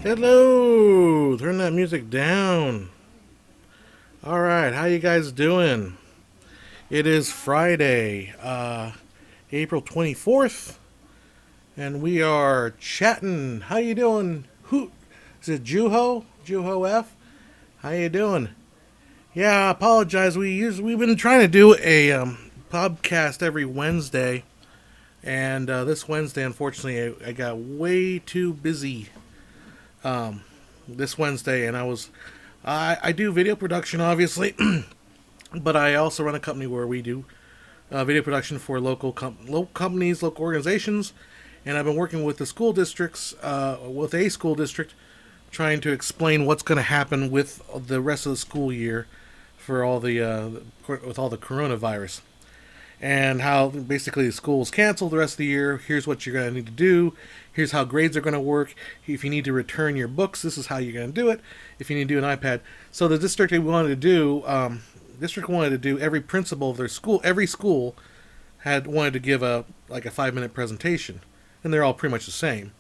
Hello! Turn that music down. Alright, how you guys doing? It is Friday, April 24th, and we are chatting. How you doing? Who is it? Juho? Juho F? How you doing? Yeah, I apologize. We've been trying to do a podcast every Wednesday, and this Wednesday, unfortunately, I got way too busy this Wednesday, and I do video production, obviously, but I also run a company where we do video production for local companies, local organizations, and I've been working with the school districts, with a school district, trying to explain what's going to happen with the rest of the school year for all with all the coronavirus, and how basically the school's canceled the rest of the year. Here's what you're going to need to do. Here's how grades are going to work. If you need to return your books, this is how you're going to do it. If you need to do an iPad. So the district wanted to do every principal of their school. Every school had wanted to give a 5-minute presentation, and they're all pretty much the same.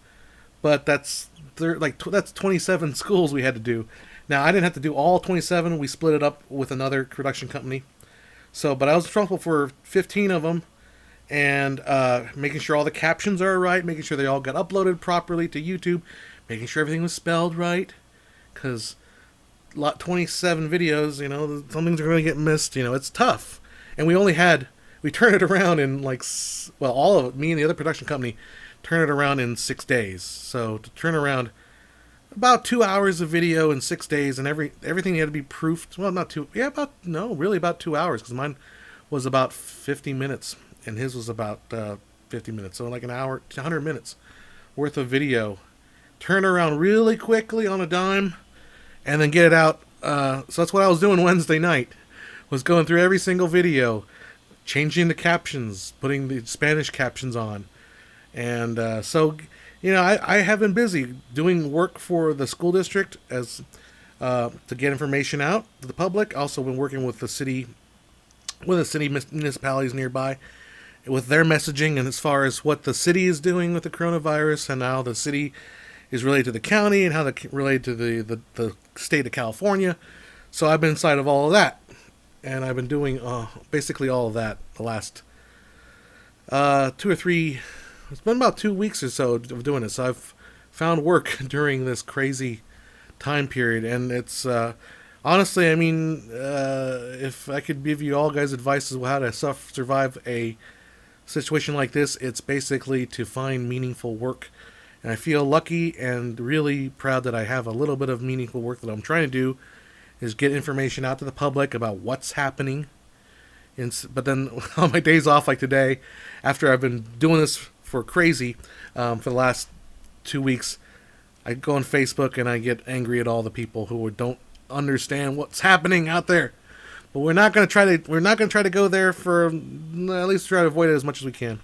But that's 27 schools we had to do. Now I didn't have to do all 27. We split it up with another production company. So, but I was responsible for 15 of them, and making sure all the captions are right, making sure they all got uploaded properly to YouTube, making sure everything was spelled right, because 27 videos, some things are going to get missed. It's tough, and we turned it around in all of it. Me and the other production company turned it around in 6 days. So to turn around about 2 hours of video in 6 days, and everything had to be proofed. Well, not two. Yeah, really about 2 hours, because mine was about 50 minutes, and his was about 50 minutes. So like an hour to 100 minutes worth of video. Turn around really quickly on a dime, and then get it out. So that's what I was doing Wednesday night. Was going through every single video, changing the captions, putting the Spanish captions on, and I have been busy doing work for the school district to get information out to the public. Also been working with the city municipalities nearby with their messaging, and as far as what the city is doing with the coronavirus, and how the city is related to the county, and how they're related to the state of California. So I've been inside of all of that, and I've been doing basically all of that the last 2 or 3. It's been about 2 weeks or so of doing it. So I've found work during this crazy time period, and it's honestly, if I could give you all guys advice as how to survive a situation like this, it's basically to find meaningful work. And I feel lucky and really proud that I have a little bit of meaningful work that I'm trying to do, is get information out to the public about what's happening. But then on my days off, like today, after I've been doing this for crazy for the last 2 weeks, I go on Facebook and I get angry at all the people who don't understand what's happening out there. But we're not going to try to go there, for at least try to avoid it as much as we can.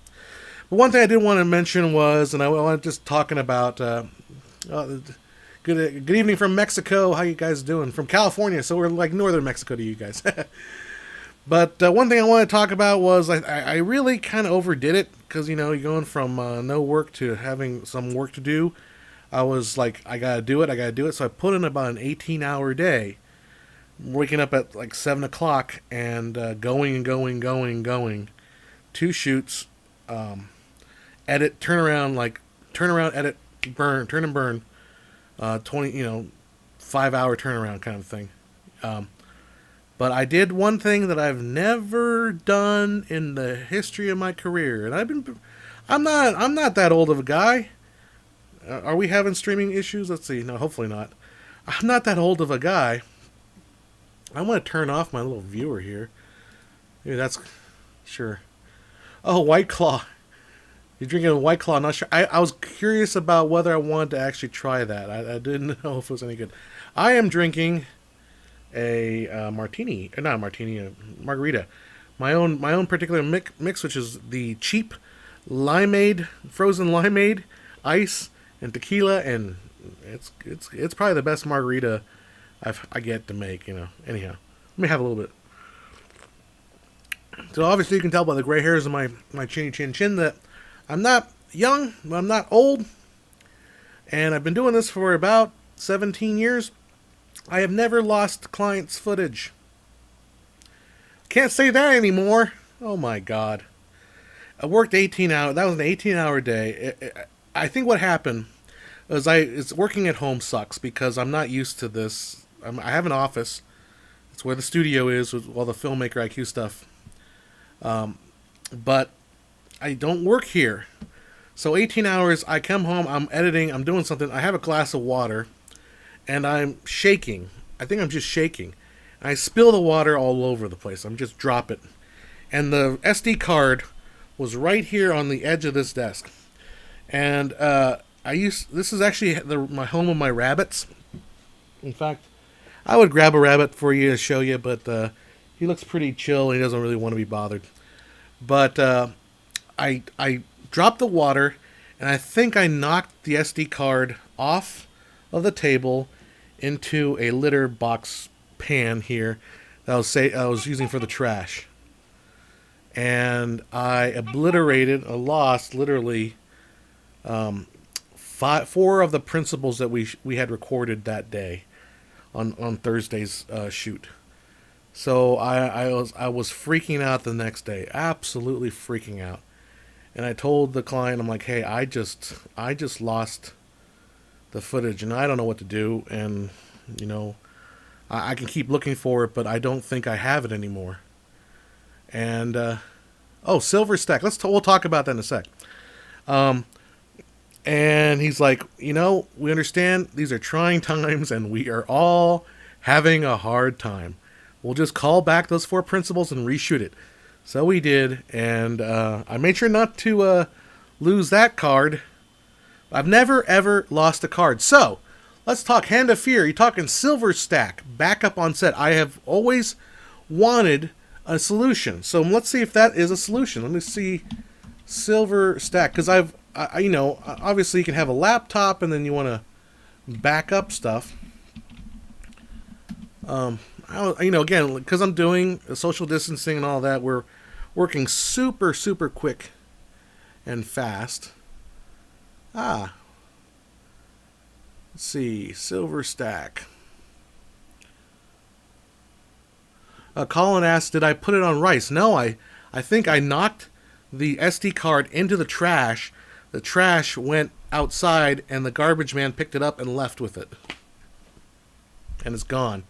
But one thing I did want to mention was, and I was just talking about good evening from Mexico. How you guys doing? From California, so we're like northern Mexico to you guys. But one thing I want to talk about was I really kind of overdid it, because you're going from no work to having some work to do. I was like, I gotta do it. So I put in about an 18-hour day, waking up at 7 o'clock and going. 2 shoots, edit, turn around, edit, burn, turn and burn, 5-hour turnaround kind of thing. But I did one thing that I've never done in the history of my career, and I'm not that old of a guy. Are we having streaming issues? Let's see. No, hopefully not. I'm not that old of a guy. I want to turn off my little viewer here. Maybe that's sure. Oh, White Claw. You're drinking a White Claw. Not sure. I was curious about whether I wanted to actually try that. I didn't know if it was any good. I am drinking a martini, not a martini, a margarita. My own particular mix, which is the cheap frozen limeade, ice, and tequila, and it's probably the best margarita I get to make. Anyhow, let me have a little bit. So obviously you can tell by the gray hairs of my chinny chin that I'm not young, but I'm not old. And I've been doing this for about 17 years. I have never lost clients' footage. Can't say that anymore. Oh my God. I worked 18 hours. That was an 18-hour day. I think what happened was it's working at home sucks because I'm not used to this. I have an office. It's where the studio is with all the filmmaker IQ stuff. But I don't work here. So 18 hours, I come home, I'm editing, I'm doing something. I have a glass of water, and I'm shaking. I think I'm just shaking. I spill the water all over the place. I'm just drop it. And the SD card was right here on the edge of this desk. And this is actually my home of my rabbits. In fact, I would grab a rabbit for you to show you, but he looks pretty chill. He doesn't really want to be bothered. But I dropped the water, and I think I knocked the SD card off of the table into a litter box pan here that I was using for the trash. And I lost literally 4 of the principles that we had recorded that day on Thursday's shoot. So I was freaking out the next day, absolutely freaking out. And I told the client, I'm like, hey, I just lost the footage, and I don't know what to do. And I can keep looking for it, but I don't think I have it anymore. And Silver Stack. We'll talk about that in a sec. And he's like, we understand these are trying times, and we are all having a hard time. We'll just call back those 4 principles and reshoot it. So we did, and I made sure not to lose that card. I've never, ever lost a card. So, let's talk Hand of Fear. You're talking Silver Stack, backup on set. I have always wanted a solution. So let's see if that is a solution. Let me see Silver Stack, because obviously you can have a laptop, and then you want to back up stuff. Again, because I'm doing social distancing and all that, we're working super, super quick and fast. Let's see, Silver Stack. Colin asked, did I put it on rice? No, I think I knocked the SD card into the trash. The trash went outside, and the garbage man picked it up and left with it. And it's gone.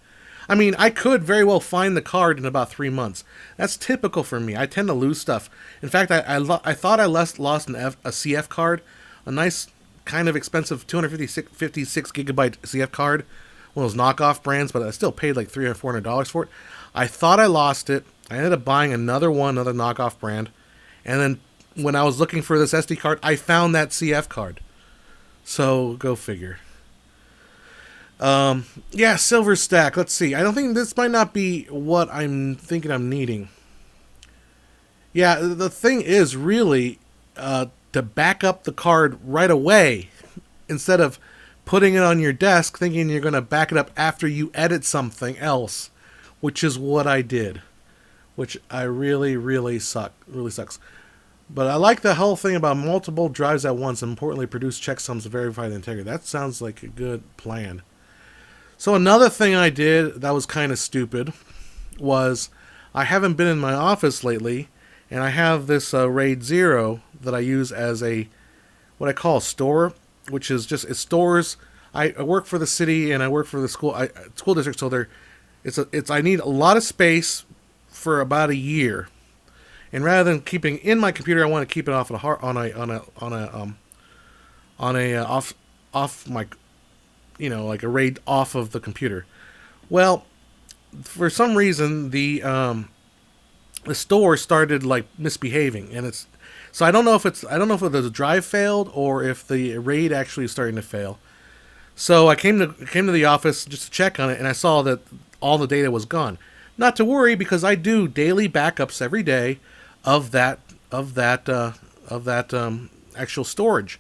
I mean, I could very well find the card in about 3 months. That's typical for me. I tend to lose stuff. In fact, I thought I lost a CF card, a nice, kind of expensive 256 gigabyte CF card, one of those knockoff brands, but I still paid like $300 or $400 for it. I thought I lost it. I ended up buying another knockoff brand, and then when I was looking for this SD card, I found that CF card. So, go figure. Silver Stack. Let's see. I don't think this might not be what I'm thinking I'm needing. Yeah, the thing is really to back up the card right away instead of putting it on your desk thinking you're going to back it up after you edit something else, which is what I did, which I really sucks. But I like the whole thing about multiple drives at once, and importantly produce checksums to verify the integrity. That sounds like a good plan. So another thing I did that was kind of stupid was I haven't been in my office lately, and I have this RAID 0 that I use as what I call a store, which is just, it stores. I work for the city and I work for the school district, so I need a lot of space for about a year, and rather than keeping in my computer, I want to keep it off off my, like a RAID off of the computer. Well, for some reason the store started like misbehaving, and so I don't know if the drive failed or if the RAID actually is starting to fail. So I came to the office just to check on it, and I saw that all the data was gone. Not to worry, because I do daily backups every day of that actual storage.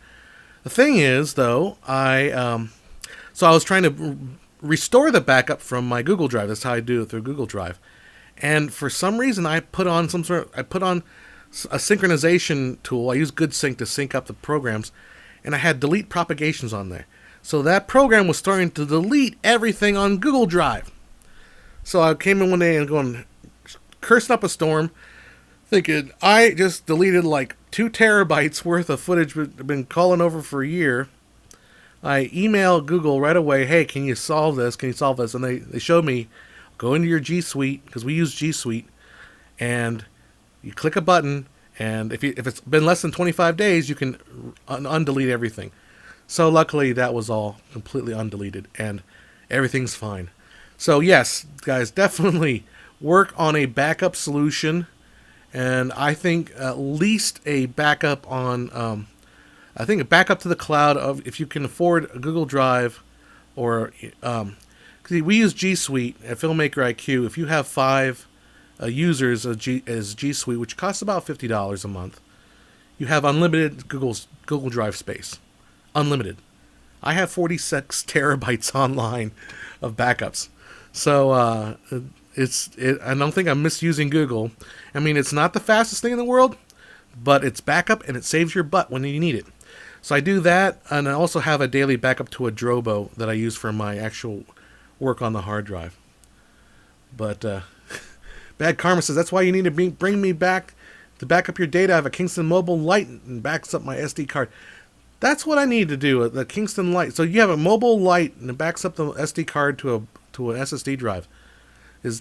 The thing is, though, so I was trying to restore the backup from my Google Drive. That's how I do it, through Google Drive. And for some reason, I put on a synchronization tool. I use GoodSync to sync up the programs, and I had delete propagations on there. So that program was starting to delete everything on Google Drive. So I came in one day and going, cursing up a storm, thinking I just deleted like 2 terabytes worth of footage I've been calling over for a year. I emailed Google right away, hey, can you solve this? Can you solve this? And they showed me, go into your G Suite, because we use G Suite, and you click a button, and if it's been less than 25 days, you can undelete everything. So luckily, that was all completely undeleted, and everything's fine. So yes, guys, definitely work on a backup solution, and I think at least a backup on, I think a backup to the cloud of, if you can afford a Google Drive, or we use G Suite at Filmmaker IQ. If you have 5 users as G Suite, which costs about $50 a month, you have unlimited Google Drive space. Unlimited. I have 46 terabytes online of backups. So I don't think I'm misusing Google. I mean, it's not the fastest thing in the world, but it's backup and it saves your butt when you need it. So I do that, and I also have a daily backup to a Drobo that I use for my actual work on the hard drive. But Bad Karma says, that's why you need to bring me back to back up your data. I have a Kingston Mobile Lite and backs up my SD card. That's what I need to do, the Kingston Lite. So you have a mobile light and it backs up the SD card to an SSD drive.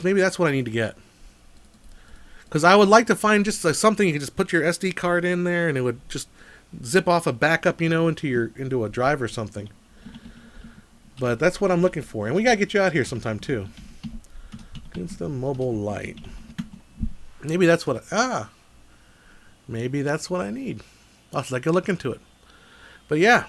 Maybe that's what I need to get. Because I would like to find just something you can just put your SD card in there and it would just zip off a backup, into a drive or something. But that's what I'm looking for. And we got to get you out here sometime too. Kingston Mobile Light. Maybe that's what maybe that's what I need. I'll take a look into it. But yeah.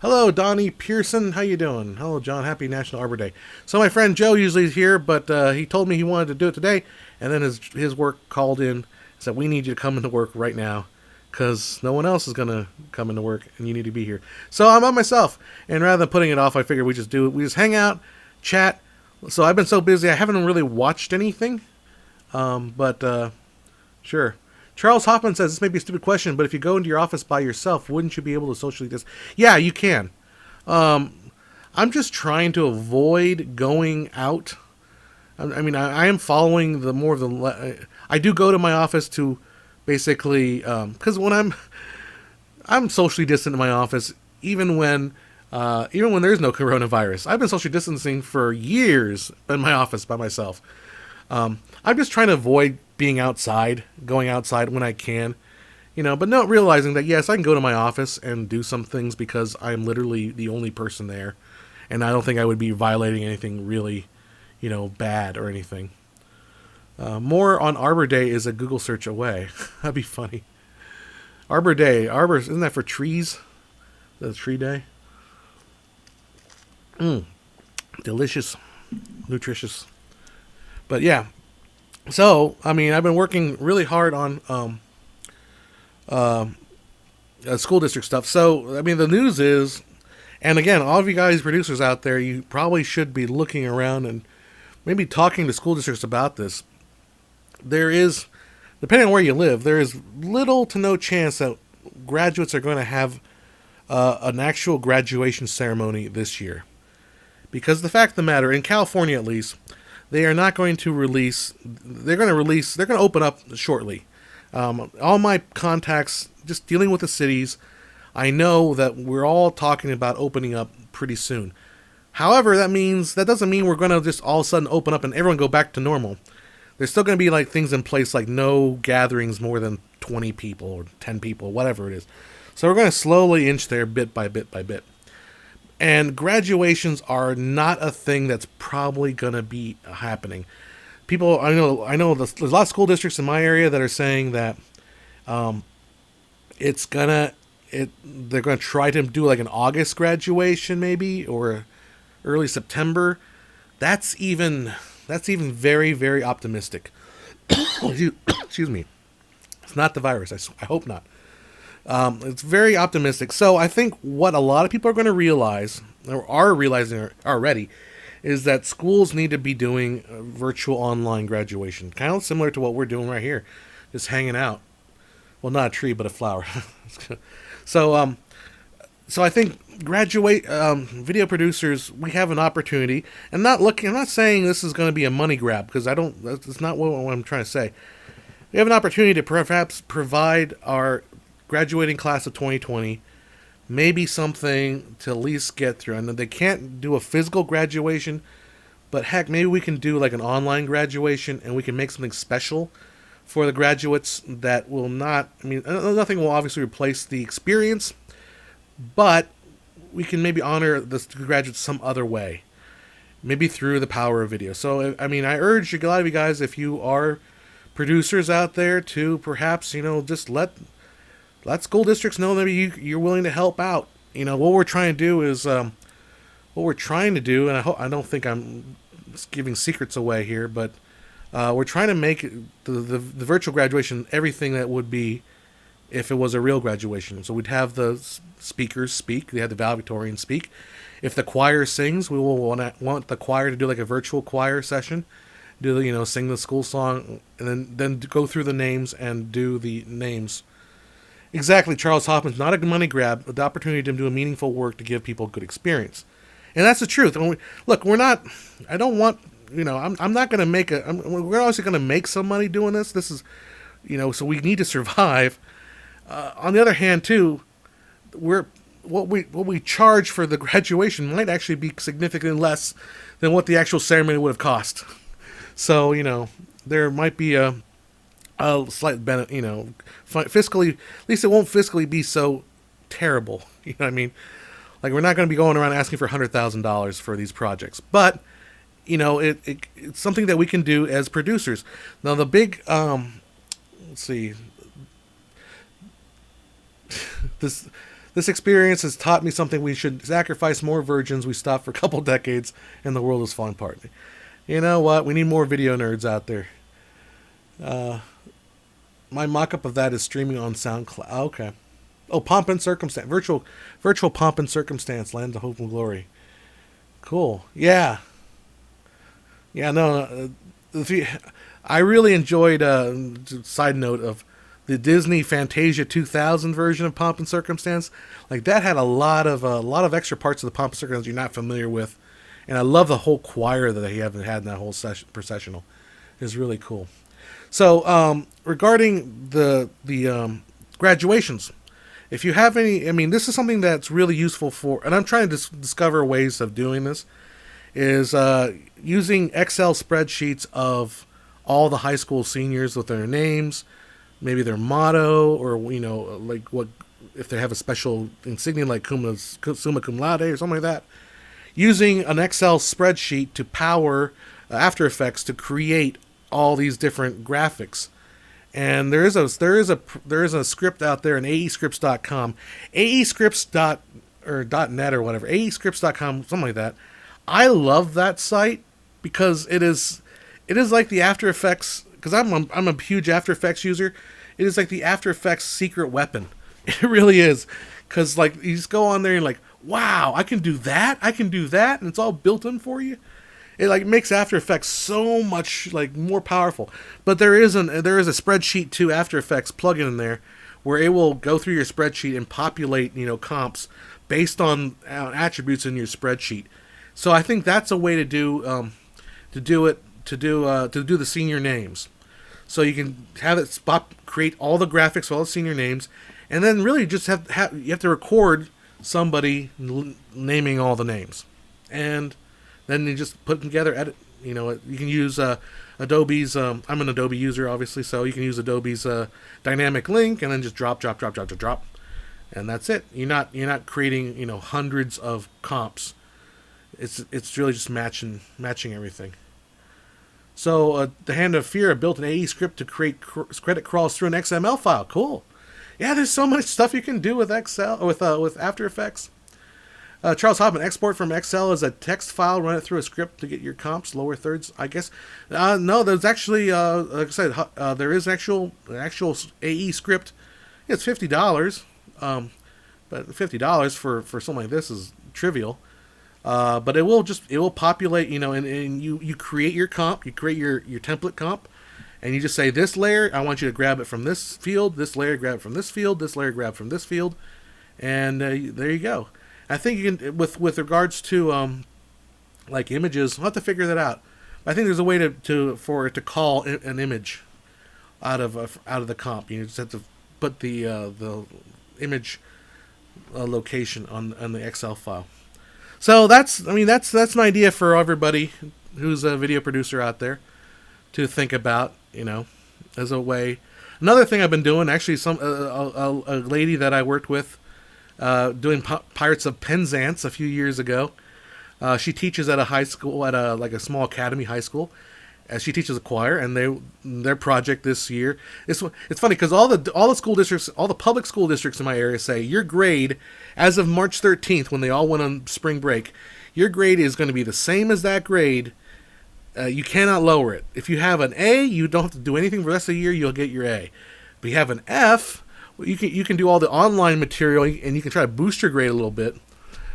Hello, Donnie Pearson. How you doing? Hello, John. Happy National Arbor Day. So my friend Joe usually is here, but he told me he wanted to do it today, and then his work called in, said, we need you to come into work right now, because no one else is going to come into work, and you need to be here. So I'm by myself, and rather than putting it off, I figured we just hang out, chat. So I've been so busy, I haven't really watched anything, but sure. Charles Hoffman says, this may be a stupid question, but if you go into your office by yourself, wouldn't you be able to socially distance? Yeah, you can. I'm just trying to avoid going out. I mean, I am following I do go to my office to basically, because when I'm socially distant in my office, even when there's no coronavirus. I've been socially distancing for years in my office by myself. I'm just trying to avoid being outside, going outside when I can, but not realizing that, yes, I can go to my office and do some things because I'm literally the only person there. And I don't think I would be violating anything really, bad or anything. More on Arbor Day is a Google search away. That'd be funny. Arbor Day. Isn't that for trees? The tree day? Delicious. Nutritious. But yeah. So, I mean, I've been working really hard on school district stuff. So, I mean, the news is, and again, all of you guys producers out there, you probably should be looking around and maybe talking to school districts about this. There is, depending on where you live, there is little to no chance that graduates are going to have an actual graduation ceremony this year. Because the fact of the matter, in California at least, they are not going to they're going to open up shortly. All my contacts, just dealing with the cities, I know that we're all talking about opening up pretty soon. However, that doesn't mean we're going to just all of a sudden open up and everyone go back to normal. There's still going to be things in place like no gatherings more than 20 people or 10 people, whatever it is. So we're going to slowly inch there bit by bit by bit. And graduations are not a thing that's probably going to be happening. People, I know there's a lot of school districts in my area that are saying that they're going to try to do an August graduation maybe, or early September. That's even very, very optimistic. Excuse me. It's not the virus. I hope not. It's very optimistic. So I think what a lot of people are going to realize, or are realizing already, is that schools need to be doing virtual online graduation. Kind of similar to what we're doing right here. Just hanging out. Well, not a tree, but a flower. So So I think video producers, we have an opportunity, and not looking. I'm not saying this is going to be a money grab because I don't. That's not what I'm trying to say. We have an opportunity to perhaps provide our graduating class of 2020 maybe something to at least get through. And they can't do a physical graduation, but heck, maybe we can do like an online graduation, and we can make something special for the graduates that will not. I mean, nothing will obviously replace the experience, but we can maybe honor the graduates some other way, maybe through the power of video. So, I mean, I urge a lot of you guys, if you are producers out there, to perhaps, just let school districts know that you're willing to help out. What we're trying to do is, and I don't think I'm giving secrets away here, but we're trying to make the virtual graduation everything that would be if it was a real graduation. So we'd have the speakers speak, they have the valedictorian speak. If the choir sings, we will want the choir to do like a virtual choir session, sing the school song, and then go through the names and do the names. Exactly, Charles Hoffman's not a money grab, but the opportunity to do a meaningful work to give people a good experience. And that's the truth. Look, we're not, I don't want, I'm not going to we're obviously going to make some money doing this. This is, so we need to survive. On the other hand, too, what we charge for the graduation might actually be significantly less than what the actual ceremony would have cost. So, there might be a slight benefit, fiscally, at least it won't fiscally be so terrible. You know what I mean? Like, we're not going to be going around asking for $100,000 for these projects, but it's something that we can do as producers. Now, the big, let's see, this experience has taught me something. We should sacrifice more virgins. We stopped for a couple decades, and the world is falling apart. You know what? We need more video nerds out there. My mock-up of that is streaming on SoundCloud. Okay. Oh, Pomp and Circumstance. Virtual Pomp and Circumstance. Lands of Hope and Glory. Cool. Yeah. Yeah, no. I really enjoyed, side note, of the Disney Fantasia 2000 version of Pomp and Circumstance. Like, that had a lot of extra parts of the Pomp and Circumstance you're not familiar with. And I love the whole choir that they haven't had in that whole processional. It's really cool. So, regarding the graduations, if you have any, this is something that's really useful for, and I'm trying to discover ways of doing this, is using Excel spreadsheets of all the high school seniors with their names, maybe their motto, or, like what, if they have a special insignia like summa cum laude or something like that, using an Excel spreadsheet to power After Effects to create all these different graphics. And there is a script out there in aescripts.com, aescripts.net or whatever, aescripts.com, something like that. I love that site because it is like the After Effects, because I'm a huge After Effects user. It is like the After Effects secret weapon. It really is, because like you just go on there and like, wow, I can do that, and it's all built in for you. It like makes After Effects so much like more powerful. But there is a spreadsheet to After Effects plugin in there where it will go through your spreadsheet and populate comps based on attributes in your spreadsheet. So I think that's a way to do the senior names. So you can have it create all the graphics for all the senior names, and then really just you have to record somebody naming all the names, and then you just put them together, edit. You can use Adobe's, I'm an Adobe user, obviously, so you can use Adobe's dynamic link, and then just drop. And that's it. You're not creating, hundreds of comps. It's really just matching everything. So the Hand of Fear built an AE script to create credit crawls through an XML file. Cool. Yeah, there's so much stuff you can do with Excel, with After Effects. Charles Hoffman, export from Excel as a text file, run it through a script to get your comps, lower thirds, I guess. No, there's actually, like I said, there is an actual AE script. It's $50, but $50 for something like this is trivial. But it will populate, and you create your comp, you create your template comp, and you just say, this layer, I want you to grab it from this field, this layer, grab it from this field, this layer, grab from this field. And there you go. I think you can, with regards to like images, I'll have to figure that out. I think there's a way for it to call an image out of the comp. You just have to put the image location on the Excel file. So that's an idea for everybody who's a video producer out there to think about, as a way. Another thing I've been doing, actually, a lady that I worked with doing Pirates of Penzance a few years ago. She teaches at a high school, at a small academy high school. She teaches a choir, and their project this year. It's funny because all the school districts, all the public school districts in my area say your grade, as of March 13th, when they all went on spring break, your grade is going to be the same as that grade. You cannot lower it. If you have an A, you don't have to do anything for the rest of the year. You'll get your A. But you have an F, you can do all the online material, and you can try to boost your grade a little bit,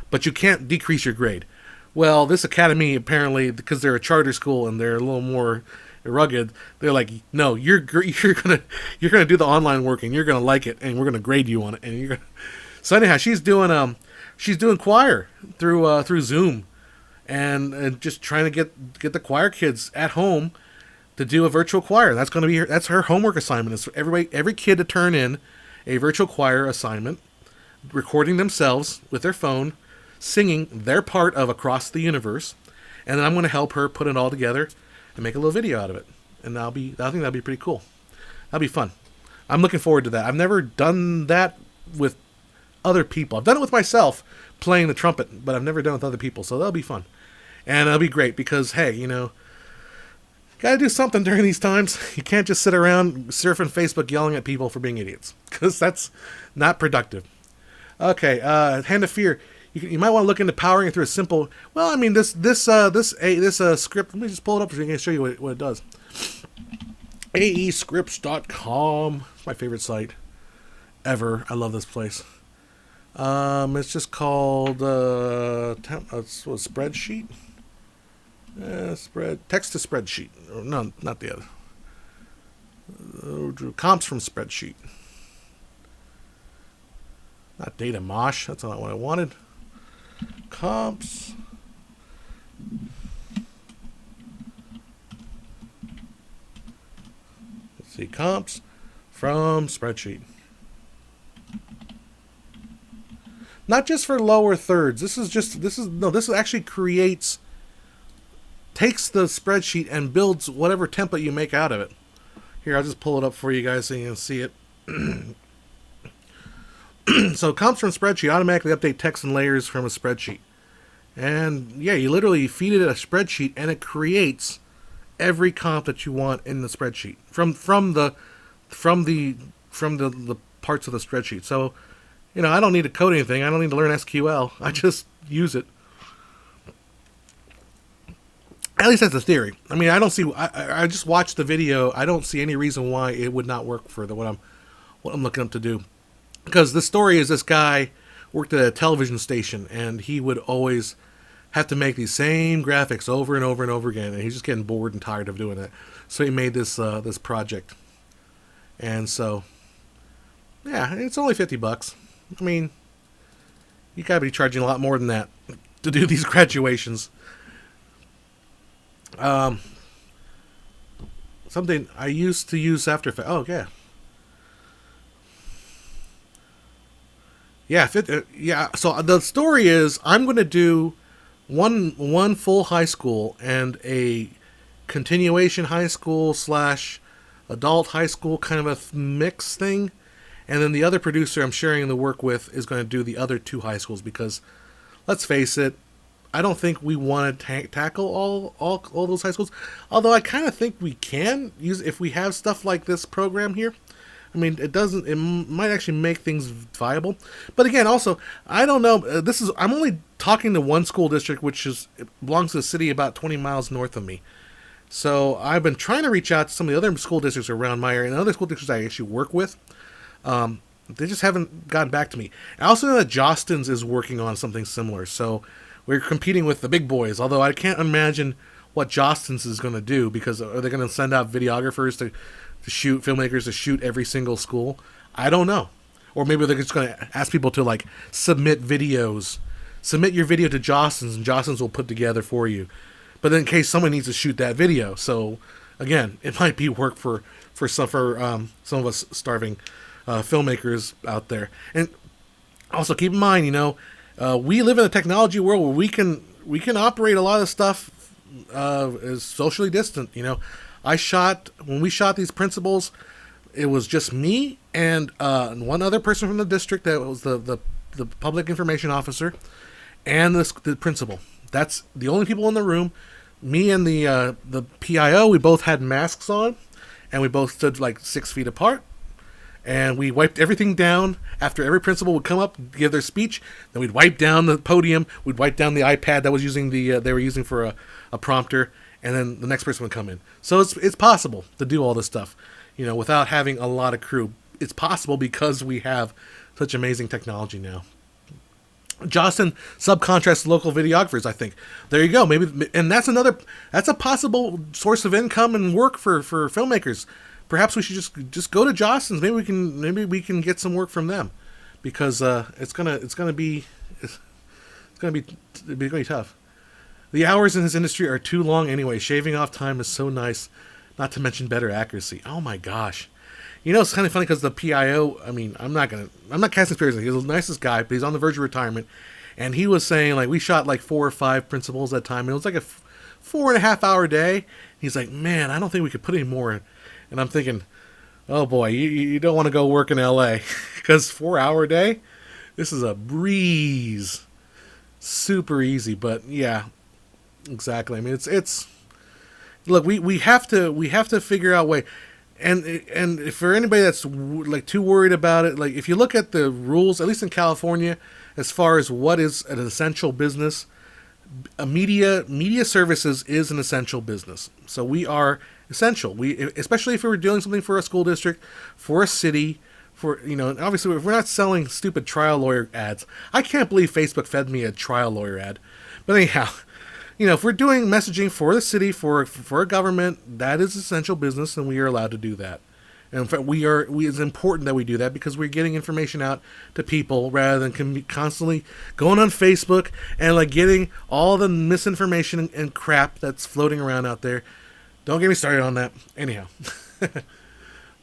but you can't decrease your grade. Well, this academy, apparently, because they're a charter school and they're a little more rugged, they're like, no, you're gonna do the online work and you're gonna like it, and we're gonna grade you on it, and you're gonna. So anyhow, she's doing choir through Zoom, and just trying to get the choir kids at home to do a virtual choir. That's gonna be that's her homework assignment. Is every kid to turn in a virtual choir assignment, recording themselves with their phone, singing their part of Across the Universe, and then I'm going to help her put it all together and make a little video out of it. And I think that'll be pretty cool. That'll be fun. I'm looking forward to that. I've never done that with other people. I've done it with myself playing the trumpet, but I've never done it with other people, so that'll be fun. And it'll be great because, hey, gotta do something during these times. You can't just sit around surfing Facebook yelling at people for being idiots, because that's not productive. Okay, Hand of Fear. You might want to look into powering it through a simple. Well, I mean, this script. Let me just pull it up so I can show you what it does. aescripts.com. It's my favorite site ever. I love this place. It's just called spreadsheet. Text to spreadsheet. No, not the other. Comps from spreadsheet. Not data mosh. That's not what I wanted. Comps. Let's see, comps from spreadsheet. Not just for lower thirds. This actually takes the spreadsheet and builds whatever template you make out of it. Here, I'll just pull it up for you guys so you can see it. So comps from spreadsheet automatically update text and layers from a spreadsheet. And yeah, you literally feed it a spreadsheet and it creates every comp that you want in the spreadsheet from the parts of the spreadsheet. So, I don't need to code anything. I don't need to learn SQL. I just use it. At least that's the theory. I mean, I just watched the video. I don't see any reason why it would not work for what I'm looking up to do. Because the story is this guy worked at a television station, and he would always have to make these same graphics over and over and over again, and he's just getting bored and tired of doing it. So he made this project. And so, yeah, it's only $50. I mean, you gotta be charging a lot more than that to do these graduations. Something I used to use After Effects. Oh, yeah. Yeah, so the story is I'm going to do one full high school and a continuation high school / adult high school kind of a mix thing. And then the other producer I'm sharing the work with is going to do the other two high schools because, let's face it, I don't think we want to tackle all those high schools. Although I kind of think we can use if we have stuff like this program here. I mean, it might actually make things viable. But again, also, I don't know. I'm only talking to one school district, which belongs to a city about 20 miles north of me. So I've been trying to reach out to some of the other school districts around my area and other school districts I actually work with. They just haven't gotten back to me. I also know that Jostens is working on something similar. So we're competing with the big boys. Although I can't imagine what Jostens is going to do, because are they going to send out videographers to shoot, filmmakers to shoot every single school? I don't know. Or maybe they're just going to ask people to like submit videos. Submit your video to Jostens, and Jostens will put together for you. But then in case someone needs to shoot that video. So again, it might be work for some of us starving filmmakers out there. And also keep in mind, we live in a technology world where we can operate a lot of stuff as socially distant. When we shot these principals, it was just me and one other person from the district that was the public information officer and the principal. That's the only people in the room. Me and the PIO, we both had masks on, and we both stood like 6 feet apart. And we wiped everything down after every principal would come up, give their speech. Then we'd wipe down the podium. We'd wipe down the iPad that was using they were using for a prompter. And then the next person would come in. So it's possible to do all this stuff, without having a lot of crew. It's possible because we have such amazing technology now. Jostin subcontracts local videographers, I think. There you go. Maybe, and that's a possible source of income and work for filmmakers. Perhaps we should just go to Jostens. Maybe we can get some work from them, because it's gonna be tough. The hours in this industry are too long anyway. Shaving off time is so nice, not to mention better accuracy. Oh my gosh. It's kind of funny because the PIO, I'm not casting aspersions. He's the nicest guy, but he's on the verge of retirement. And he was saying, like, we shot like 4 or 5 principals at a time. It was like a 4.5 hour day. He's like, man, I don't think we could put any more in. And I'm thinking, oh boy, you don't want to go work in LA because 4 hour day, this is a breeze. Super easy, but yeah, exactly. It's look, we have to figure out a way. And for anybody that's like too worried about it, like if you look at the rules, at least in California, as far as what is an essential business, media services is an essential business. So we are essential. Especially if we were doing something for a school district, for a city, obviously if we're not selling stupid trial lawyer ads. I can't believe Facebook fed me a trial lawyer ad. But anyhow, if we're doing messaging for the city, for a government, that is essential business, and we are allowed to do that. And in fact, it's important that we do that because we're getting information out to people rather than constantly going on Facebook and like getting all the misinformation and crap that's floating around out there. Don't get me started on that. Anyhow.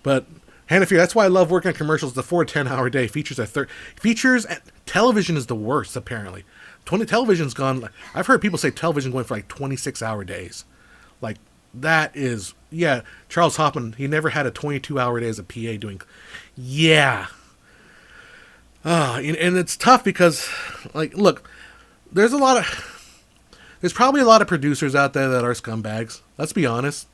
But hand of fear, that's why I love working on commercials. The 4 to 10 hour day features and television is the worst, apparently. Television's gone. I've heard people say television going for like 26-hour days. Like that is, yeah. Charles Hoffman, he never had a 22-hour day as a PA doing. Yeah. And it's tough because, like, look, there's probably a lot of producers out there that are scumbags. Let's be honest.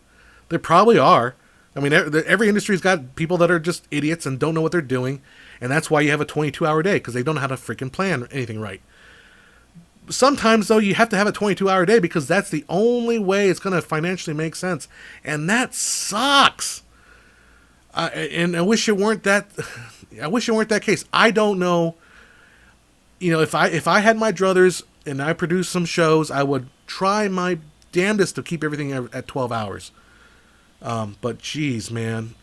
There probably are. Every industry's got people that are just idiots and don't know what they're doing. And that's why you have a 22-hour day, because they don't know how to freaking plan anything right. Sometimes, though, you have to have a 22-hour day because that's the only way it's going to financially make sense. And that sucks. And I wish it weren't that. I wish it weren't that case. I don't know. If I had my druthers and I produced some shows, I would try my damnedest to keep everything at 12 hours. But geez, man,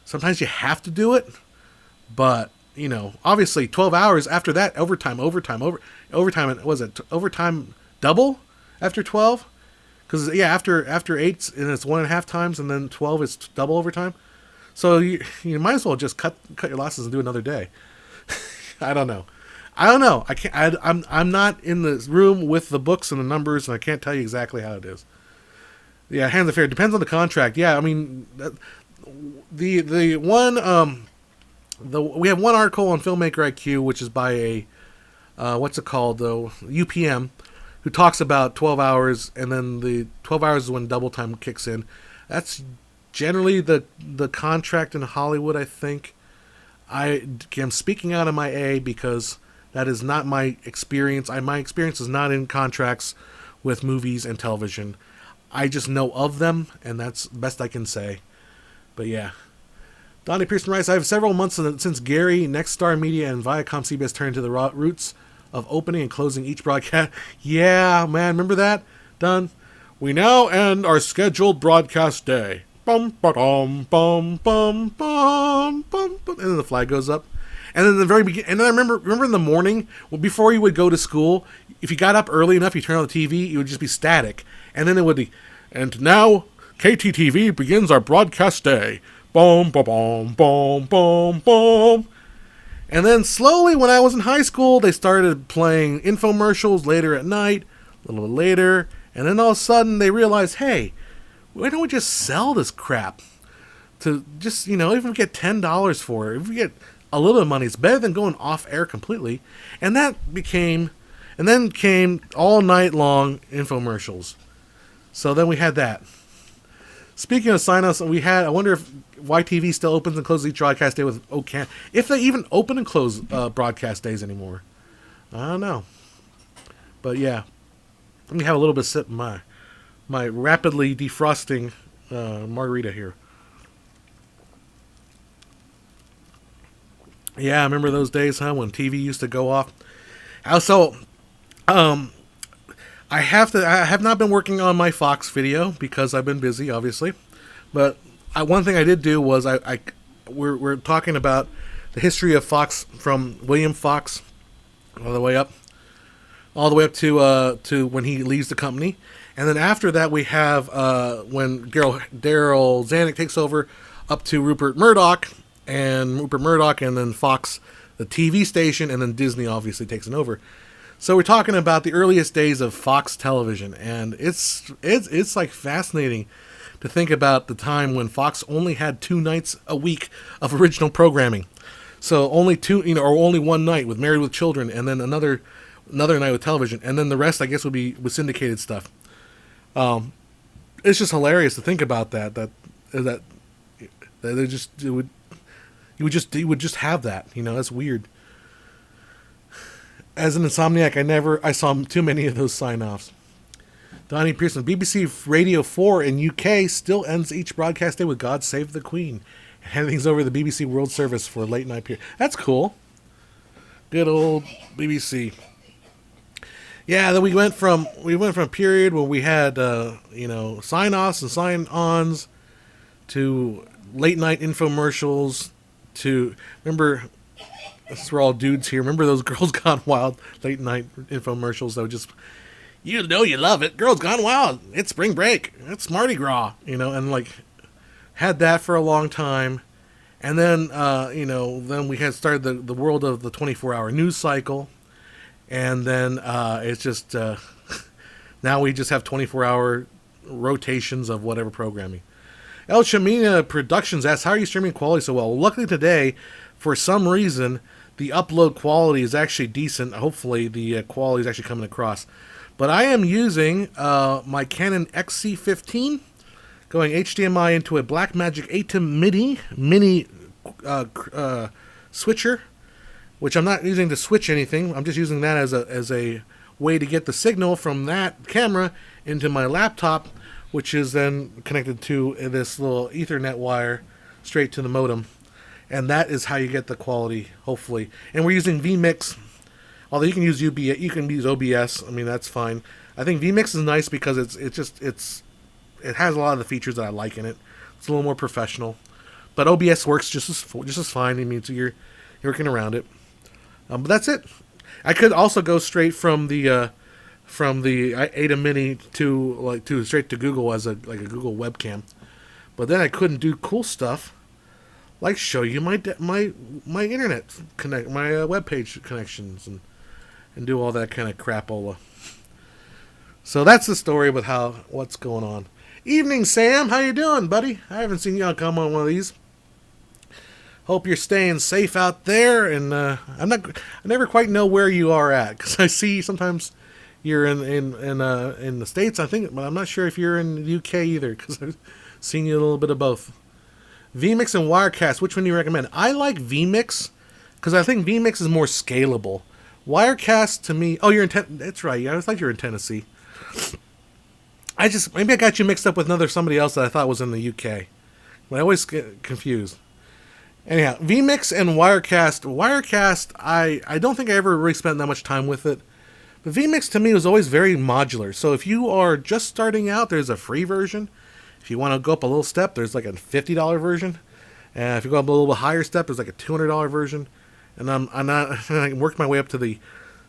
sometimes you have to do it. But obviously 12 hours after that, overtime. Was it overtime double after 12? Because after 8 and it's 1.5 times, and then 12 is double overtime. So you might as well just cut your losses and do another day. I don't know. I can't. I'm not in the room with the books and the numbers, and I can't tell you exactly how it is. Yeah, hands of fair. Depends on the contract. Yeah, the one we have one article on Filmmaker IQ, which is by a what's it called though, UPM, who talks about 12 hours, and then the 12 hours is when double time kicks in. That's generally the contract in Hollywood, I think. I am speaking out of my A because that is not my experience. My experience is not in contracts with movies and television. I just know of them, and that's the best I can say. But yeah. Donnie Pearson writes, I have several months since Gary, Next Star Media, and Viacom CBS turned to the roots of opening and closing each broadcast. Yeah, man, remember that? Done. We now end our scheduled broadcast day. bum ba-dum, bum bum bum bum bum, and then the flag goes up. And then the very beginning, and then I remember in the morning, well, before you would go to school, if you got up early enough, you turn on the TV, it would just be static, and then it would be, and now KTTV begins our broadcast day. Boom, boom, boom, boom, boom, boom. And then slowly, when I was in high school, they started playing infomercials later at night, a little bit later, and then all of a sudden they realized, hey, why don't we just sell this crap? To just, even if we get $10 for it, if we get a little bit of money, it's better than going off air completely. And then came all night long infomercials. So then we had that. Speaking of sign-ups, I wonder if YTV still opens and closes each broadcast day with OCAN. If they even open and close broadcast days anymore. I don't know. But yeah. Let me have a little bit of sip of my rapidly defrosting margarita here. Yeah, I remember those days, when TV used to go off. Also, I have not been working on my Fox video because I've been busy, obviously. But one thing I did do was we're talking about the history of Fox from William Fox all the way up to when he leaves the company, and then after that we have when Daryl Zanuck takes over, up to Rupert Murdoch, and then Fox, the TV station, and then Disney obviously takes it over. So we're talking about the earliest days of Fox television, and it's like fascinating to think about the time when Fox only had 2 nights a week of original programming. So only two, or only one night with Married with Children, and then another night with television, and then the rest, I guess, would be with syndicated stuff. It's just hilarious to think about that they just you would just have that. That's weird. As an insomniac, I saw too many of those sign-offs. Donnie Pearson, BBC Radio 4 in UK still ends each broadcast day with God Save the Queen, and hand things over to the BBC World Service for late night period. That's cool. Good old BBC. Yeah, then we went from a period where we had sign-offs and sign-ons to late night infomercials to, remember, we're all dudes here. Remember those Girls Gone Wild late night infomercials that would just, you love it. Girls Gone Wild. It's spring break. It's Mardi Gras. And had that for a long time. And then, then we had started the world of the 24-hour news cycle. And then it's just, now we just have 24-hour rotations of whatever programming. El Chamina Productions asks, how are you streaming quality so well? Luckily today, for some reason, the upload quality is actually decent. Hopefully the quality is actually coming across. But I am using my Canon XC15, going HDMI into a Blackmagic ATEM mini switcher, which I'm not using to switch anything. I'm just using that as a way to get the signal from that camera into my laptop, which is then connected to this little Ethernet wire straight to the modem. And that is how you get the quality, hopefully. And we're using vMix. Although you can use OBS. I mean, that's fine. I think vMix is nice because it has a lot of the features that I like in it. It's a little more professional. But OBS works just as fine. I mean, so you're working around it. But that's it. I could also go straight from the ATEM Mini to straight to Google as a Google webcam. But then I couldn't do cool stuff like show you my internet my web page connections and do all that kind of crapola. So that's the story with what's going on. Evening, Sam. How you doing, buddy? I haven't seen you come on one of these. Hope you're staying safe out there, and I never quite know where you are at, because I see sometimes you're in the States, I think, but I'm not sure if you're in the UK either, because I've seen you a little bit of both. vMix and Wirecast, which one do you recommend? I like vMix because I think vMix is more scalable. Wirecast to me, you're in that's right. I thought you were in Tennessee. Maybe I got you mixed up with somebody else that I thought was in the UK, but I always get confused. Anyhow, vMix and Wirecast. Wirecast, I don't think I ever really spent that much time with it. But vMix to me was always very modular. So if you are just starting out, there's a free version. If If you want to go up a little step, there's like a $50 version. And if you go up a little bit higher step, there's like a $200 version. And I worked my way up to the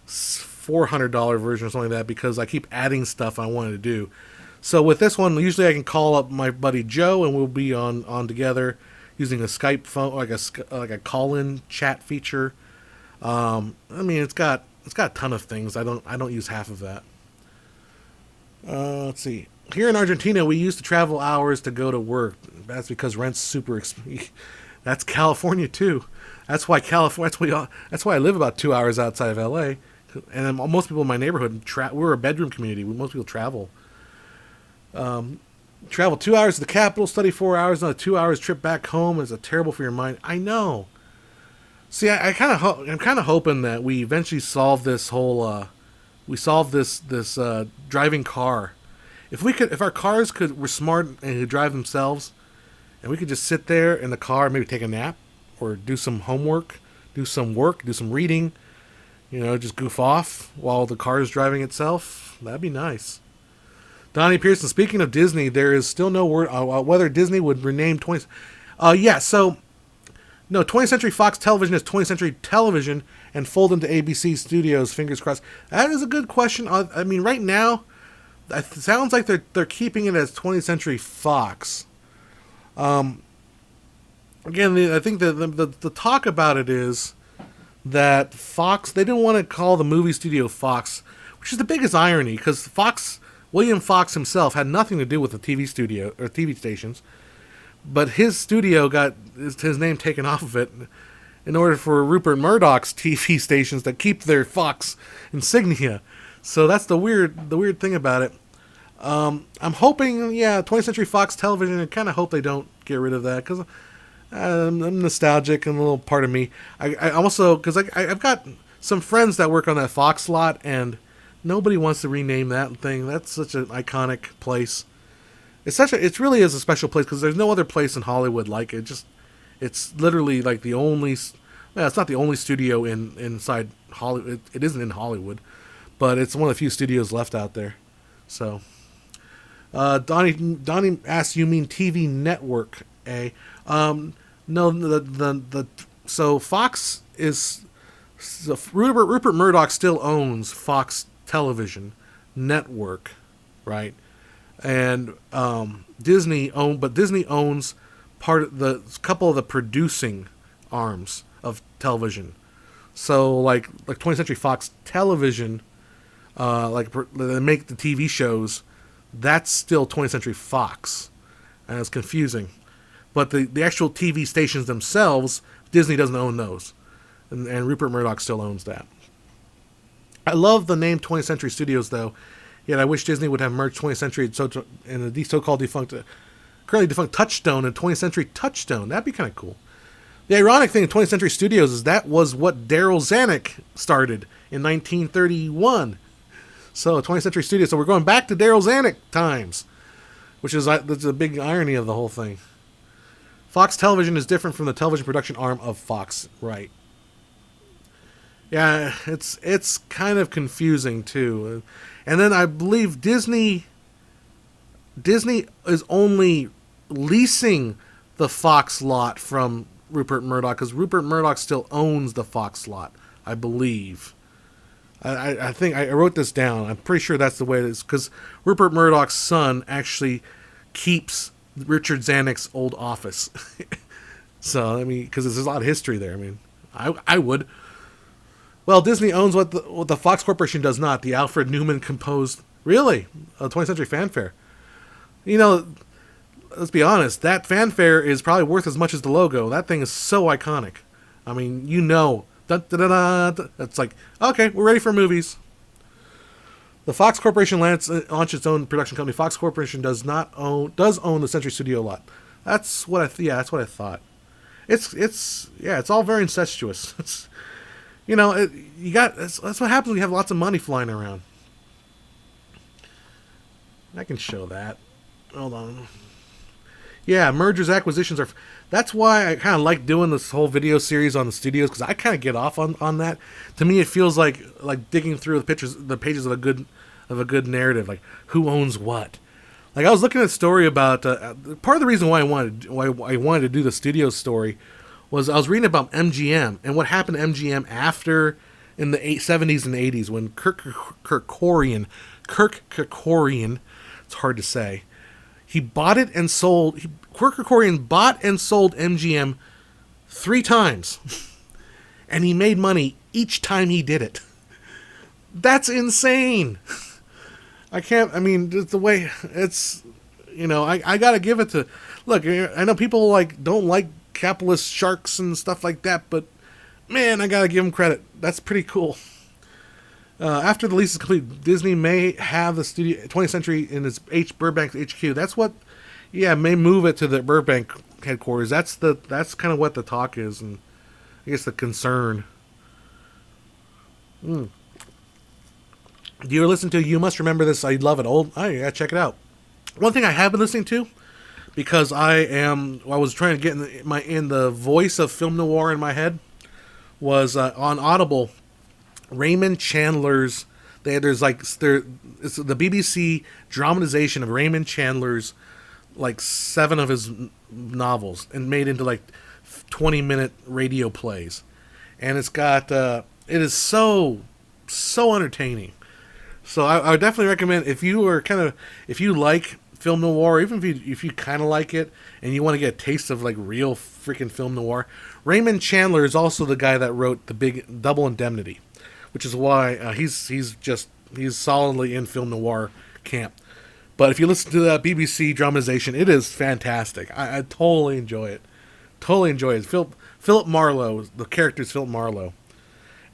$400 version or something like that because I keep adding stuff I wanted to do. So with this one, usually I can call up my buddy Joe and we'll be on together using a Skype phone, like a call-in chat feature. I mean, it's got a ton of things. I don't use half of that. Let's see. Here in Argentina, we used to travel hours to go to work. That's because rent's super expensive. That's California too. That's why That's why I live about 2 hours outside of LA. And most people in my neighborhood we're a bedroom community. Most people travel. Travel 2 hours to the capital, study 4 hours, another 2 hours trip back home is terrible for your mind. I know. See, I'm kind of hoping that we eventually solve this whole. We solve this driving car. If our cars were smart and could drive themselves, and we could just sit there in the car, maybe take a nap, or do some homework, do some reading, just goof off while the car is driving itself. That'd be nice. Donnie Pearson, speaking of Disney, there is still no word whether Disney would rename 20th. No, 20th Century Fox Television is 20th Century Television and fold into ABC Studios. Fingers crossed. That is a good question. I mean, right now, it sounds like they're keeping it as 20th Century Fox. Again, I think the talk about it is that Fox, they didn't want to call the movie studio Fox, which is the biggest irony because William Fox himself had nothing to do with the TV studio or TV stations, but his studio got his name taken off of it in order for Rupert Murdoch's TV stations to keep their Fox insignia. So that's the weird thing about it. I'm hoping, 20th Century Fox Television. I kind of hope they don't get rid of that because I'm nostalgic and a little part of me. I also because I've got some friends that work on that Fox lot and nobody wants to rename that thing. That's such an iconic place. It really is a special place because there's no other place in Hollywood like it. It's literally like the only. Well, it's not the only studio inside Hollywood. It isn't in Hollywood, but it's one of the few studios left out there. So, Donnie asks, "You mean TV network? No. So Fox is Rupert Murdoch still owns Fox Television Network, right? And Disney owns part of the couple of the producing arms of television. So like 20th Century Fox Television, they make the TV shows. That's still 20th Century Fox, and it's confusing. But the actual TV stations themselves, Disney doesn't own those, and Rupert Murdoch still owns that. I love the name 20th Century Studios though. Yet I wish Disney would have merged 20th Century and the so-called currently defunct Touchstone and 20th Century Touchstone. That'd be kind of cool. The ironic thing in 20th Century Studios is that was what Daryl Zanuck started in 1931. So 20th Century Studios. So we're going back to Daryl Zanuck times, which is that's a big irony of the whole thing. Fox Television is different from the television production arm of Fox, right? Yeah, it's kind of confusing too. And then I believe Disney is only leasing the Fox lot from Rupert Murdoch because Rupert Murdoch still owns the Fox lot, I believe. I think I wrote this down. I'm pretty sure that's the way it is because Rupert Murdoch's son actually keeps Richard Zanuck's old office. So, I mean, because there's a lot of history there. I mean, I would. Well, Disney owns what the Fox Corporation does not. The Alfred Newman composed, really, 20th Century Fanfare. Let's be honest, that fanfare is probably worth as much as the logo. That thing is so iconic. I mean, it's like, okay, we're ready for movies. The Fox Corporation launched its own production company. Fox Corporation does own the Century Studio lot. That's what I thought. It's all very incestuous. That's what happens when you have lots of money flying around. I can show that. Hold on. Yeah, mergers, acquisitions that's why I kind of like doing this whole video series on the studios because I kind of get off on that. To me, it feels like digging through the pages of a good narrative, like who owns what. Like I was looking at a story about part of the reason why I wanted to do the studio story was I was reading about MGM and what happened to MGM after in the 70s and 80s when Kirk Kerkorian, it's hard to say, he bought it and sold. Kirk Kerkorian bought and sold MGM 3 times, and he made money each time he did it. That's insane. I mean, the way it's, I gotta give it to, look, I know people don't like capitalist sharks and stuff like that, but man, I gotta give him credit. That's pretty cool. After the lease is complete, Disney may have the studio 20th Century in its Burbank HQ. That's what, may move it to the Burbank headquarters. That's kind of what the talk is, and I guess the concern. Do you listen to You Must Remember This? I love it. Yeah, check it out. One thing I have been listening to, because I was trying to get in the voice of film noir in my head, was on Audible. Raymond Chandler's. It's the BBC dramatization of Raymond Chandler's 7 of his novels and made into 20-minute radio plays, and it's got it is so entertaining. So I would definitely recommend if you like film noir, even if you kind of like it and you want to get a taste of real freaking film noir. Raymond Chandler is also the guy that wrote the big Double Indemnity, which is why he's solidly in film noir camp. But if you listen to that BBC dramatization, it is fantastic. I totally enjoy it. Philip Marlowe, the character is Philip Marlowe,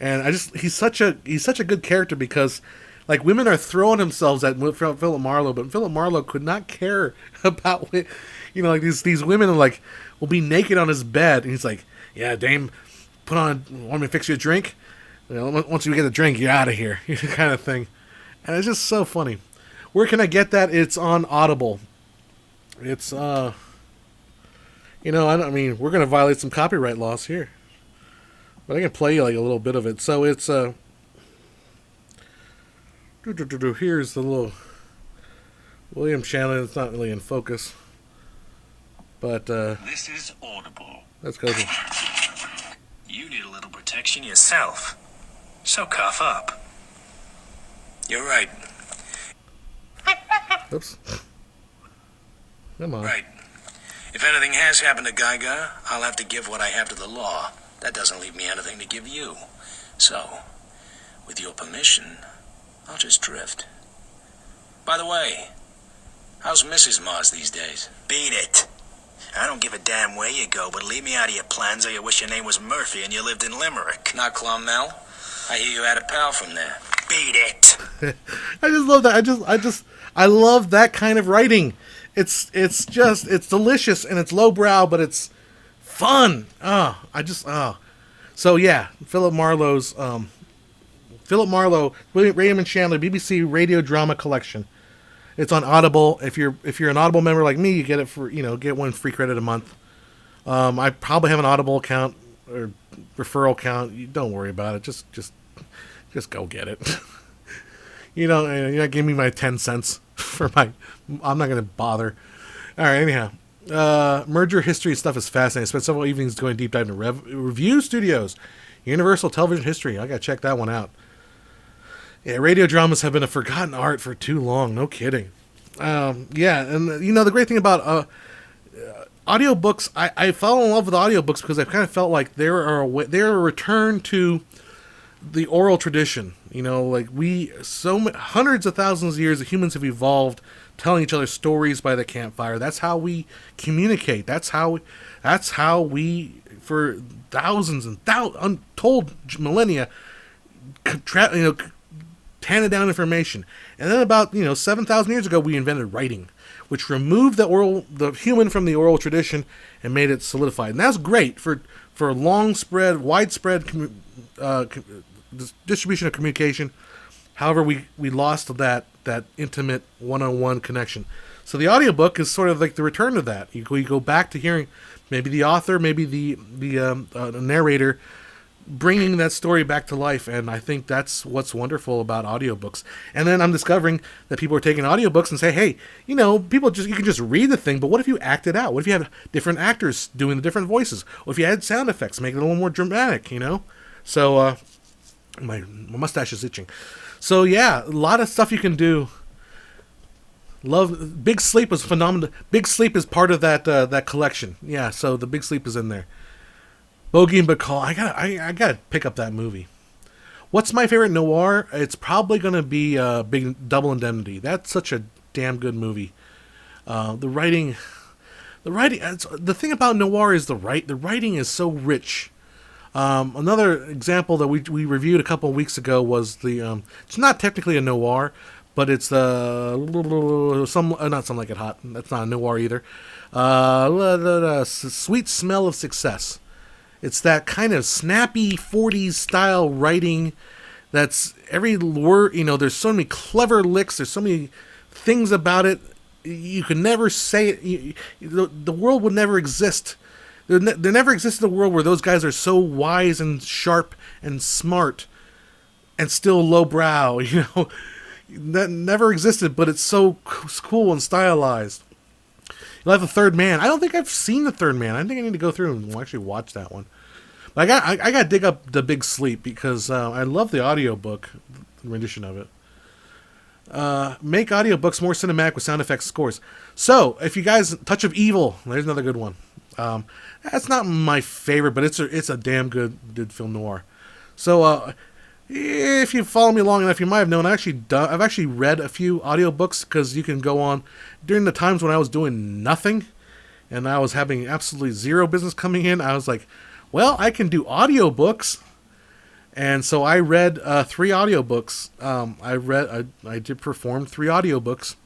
and he's such a good character because women are throwing themselves at Philip Marlowe, but Philip Marlowe could not care about these women will be naked on his bed, and he's like, yeah, dame, want me to fix you a drink? Once you get the drink, you're out of here, kind of thing. And it's just so funny. Where can I get that? It's on Audible. It's we're gonna violate some copyright laws here, but I can play you a little bit of it. So it's here's the little William Chandler. It's not really in focus, but this is Audible. Let's go. You need a little protection yourself, so cough up. You're right. Oops. Come on. Right. If anything has happened to Geiger, I'll have to give what I have to the law. That doesn't leave me anything to give you. So, with your permission, I'll just drift. By the way, how's Mrs. Mars these days? Beat it. I don't give a damn where you go, but leave me out of your plans or you wish your name was Murphy and you lived in Limerick. Not Clonmel? I hear you had a pal from there. Beat it. I just love that. I love that kind of writing. It's delicious and it's lowbrow, but it's fun. So yeah, Philip Marlowe, Raymond Chandler, BBC Radio Drama Collection. It's on Audible. If you're an Audible member like me, you get it for get 1 free credit a month. I probably have an Audible account or referral account. You don't worry about it. Just go get it. You're not giving me my 10 cents for my. I'm not going to bother. All right. Anyhow, merger history stuff is fascinating. I spent several evenings going deep dive into review studios, Universal Television history. I got to check that one out. Yeah, radio dramas have been a forgotten art for too long. No kidding. And the great thing about audiobooks, I fell in love with audiobooks because I kind of felt like they're a return to the oral tradition. Hundreds of thousands of years of humans have evolved telling each other stories by the campfire. That's how we communicate. That's how we, for thousands and untold millennia, handed down information. And then about 7,000 years ago, we invented writing, which removed the human from the oral tradition and made it solidified. And that's great for widespread distribution of communication. However, we lost that intimate one-on-one connection. So the audiobook is sort of like the return to that. You go back to hearing maybe the author, maybe the narrator bringing that story back to life, and I think that's what's wonderful about audiobooks. And then I'm discovering that people are taking audiobooks and say, hey, you can just read the thing, but what if you act it out? What if you have different actors doing the different voices? What if you add sound effects, make it a little more dramatic, So, my mustache is itching. So yeah, a lot of stuff you can do. Big Sleep was phenomenal. Big Sleep is part of that collection. Yeah, so the Big Sleep is in there. Bogey and Bacall. I gotta pick up that movie. What's my favorite noir? It's probably gonna be Big Double Indemnity. That's such a damn good movie. The writing. The thing about noir is the writing is so rich. Another example that we reviewed a couple of weeks ago was the. It's not technically a noir, but it's not Some Like It Hot. That's not a noir either. Sweet Smell of Success. It's that kind of snappy 40s style writing that's every word, there's so many clever licks, there's so many things about it, you could never say it, the world would never exist. There never existed a world where those guys are so wise and sharp and smart and still lowbrow, That never existed, but it's so cool and stylized. You'll have The Third Man. I don't think I've seen The Third Man. I think I need to go through and actually watch that one. But I got to dig up The Big Sleep because I love the audiobook rendition of it. Make audiobooks more cinematic with sound effects scores. So, if you guys... Touch of Evil. There's another good one. That's not my favorite, but it's a damn good film noir. So, if you follow me long enough, you might have known I've actually read a few audiobooks because you can go on during the times when I was doing nothing and I was having absolutely zero business coming in. I was like, well, I can do audiobooks. And so I read 3 audiobooks. I did perform 3 audiobooks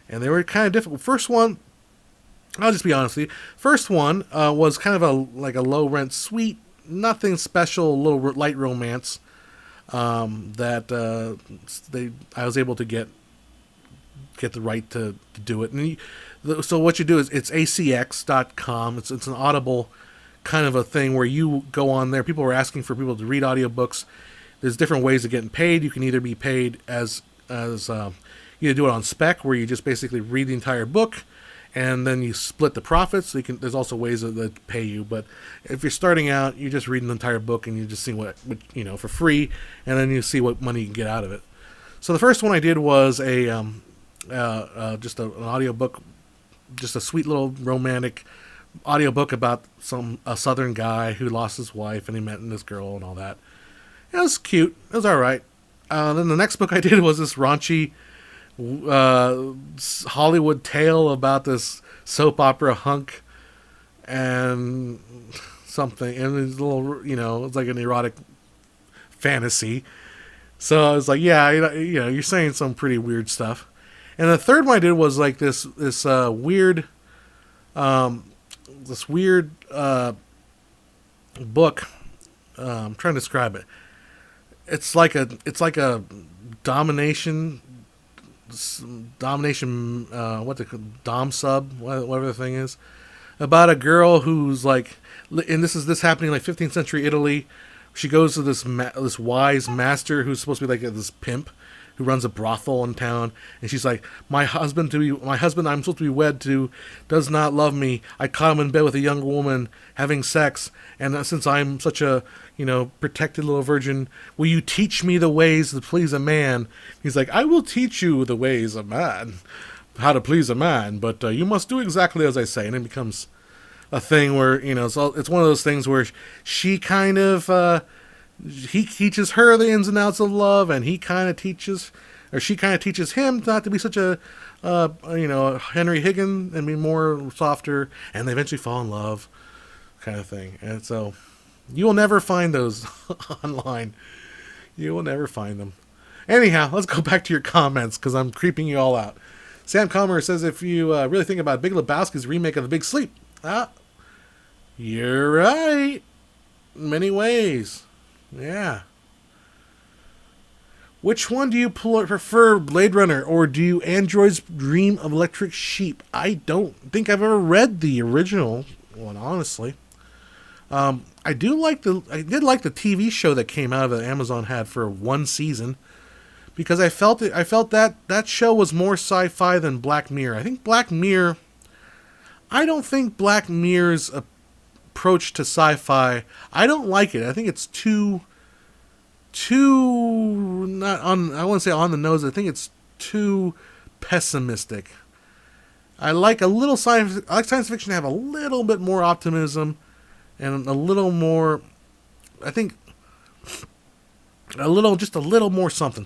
and they were kind of difficult. First one, I'll just be honest with you. First one was kind of a low rent, sweet, nothing special, little light romance. That I was able to get the right to do it. And so what you do is it's acx.com. It's an Audible kind of a thing where you go on there. People were asking for people to read audiobooks. There's different ways of getting paid. You can either be paid as you do it on spec, where you just basically read the entire book and then you split the profits. So there's also ways that pay you, but if you're starting out, you just read an entire book and you just see what for free, and then you see what money you can get out of it. So the first one I did was just an audiobook, just a sweet little romantic audiobook about a southern guy who lost his wife and he met this girl and all that. It was cute. It was all right. Then the next book I did was this raunchy Hollywood tale about this soap opera hunk and something, and it's a little, it's like an erotic fantasy. So I was like, yeah, you're saying some pretty weird stuff. And the third one I did was like this weird book. I'm trying to describe it. It's like a domination, what they call dom sub, whatever the thing is, about a girl who's like, and this happening in like 15th century Italy. She goes to this wise master who's supposed to be like this pimp who runs a brothel in town, and she's like, my husband I'm supposed to be wed to does not love me. I caught him in bed with a young woman having sex, and since I'm such a protected little virgin, will you teach me the ways to please a man? He's like, I will teach you the ways of man, how to please a man, but you must do exactly as I say. And it becomes a thing where it's one of those things where she kind of he teaches her the ins and outs of love, and she kind of teaches him not to be such a Henry Higgin and be more softer, and they eventually fall in love, kind of thing. And so you will never find those online. You will never find them. Anyhow, let's go back to your comments because I'm creeping you all out. Sam Comer says, if you really think about Big Lebowski's remake of The Big Sleep, you're right. In many ways. Yeah. Which one do you prefer, Blade Runner, or do you Android's Dream of Electric Sheep? I don't think I've ever read the original one, honestly. I did like the TV show that came out of that Amazon had for one season, because I felt that show was more sci-fi than Black Mirror. I don't think Black Mirror's approach to sci-fi, I don't like it. I think it's too not on, I wouldn't say on the nose. I think it's too pessimistic. I like science fiction to have a little bit more optimism and a little more, I think, just a little more something.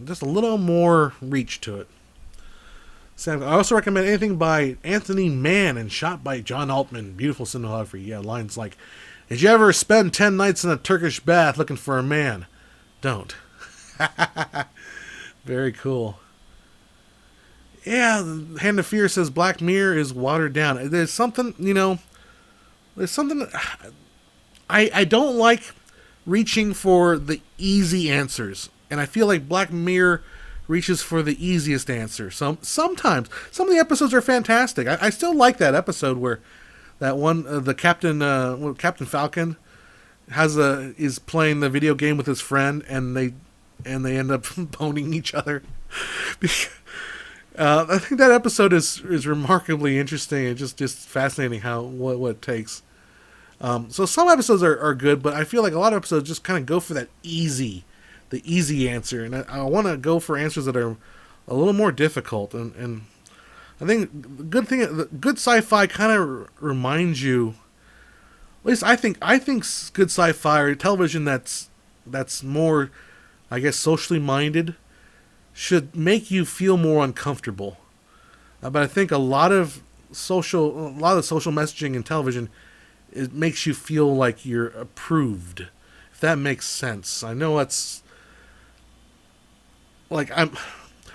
Just a little more reach to it. So I also recommend anything by Anthony Mann and shot by John Altman. Beautiful cinematography. Yeah, lines like, "Did you ever spend 10 nights in a Turkish bath looking for a man? Don't." Very cool. Yeah, Hand of Fear says Black Mirror is watered down. There's something, I don't like reaching for the easy answers. And I feel like Black Mirror reaches for the easiest answer. Sometimes. Some of the episodes are fantastic. I still like that episode where that one, the Captain Falcon is playing the video game with his friend, and they end up boning each other. I think that episode is remarkably interesting and just fascinating what it takes. So some episodes are good, but I feel like a lot of episodes just kind of go for the easy answer, and I want to go for answers that are a little more difficult. And I think the good sci-fi kind of reminds you. At least I think good sci-fi or television that's more, I guess, socially minded should make you feel more uncomfortable. But I think a lot of social messaging in television, it makes you feel like you're approved. If that makes sense. I know it's like what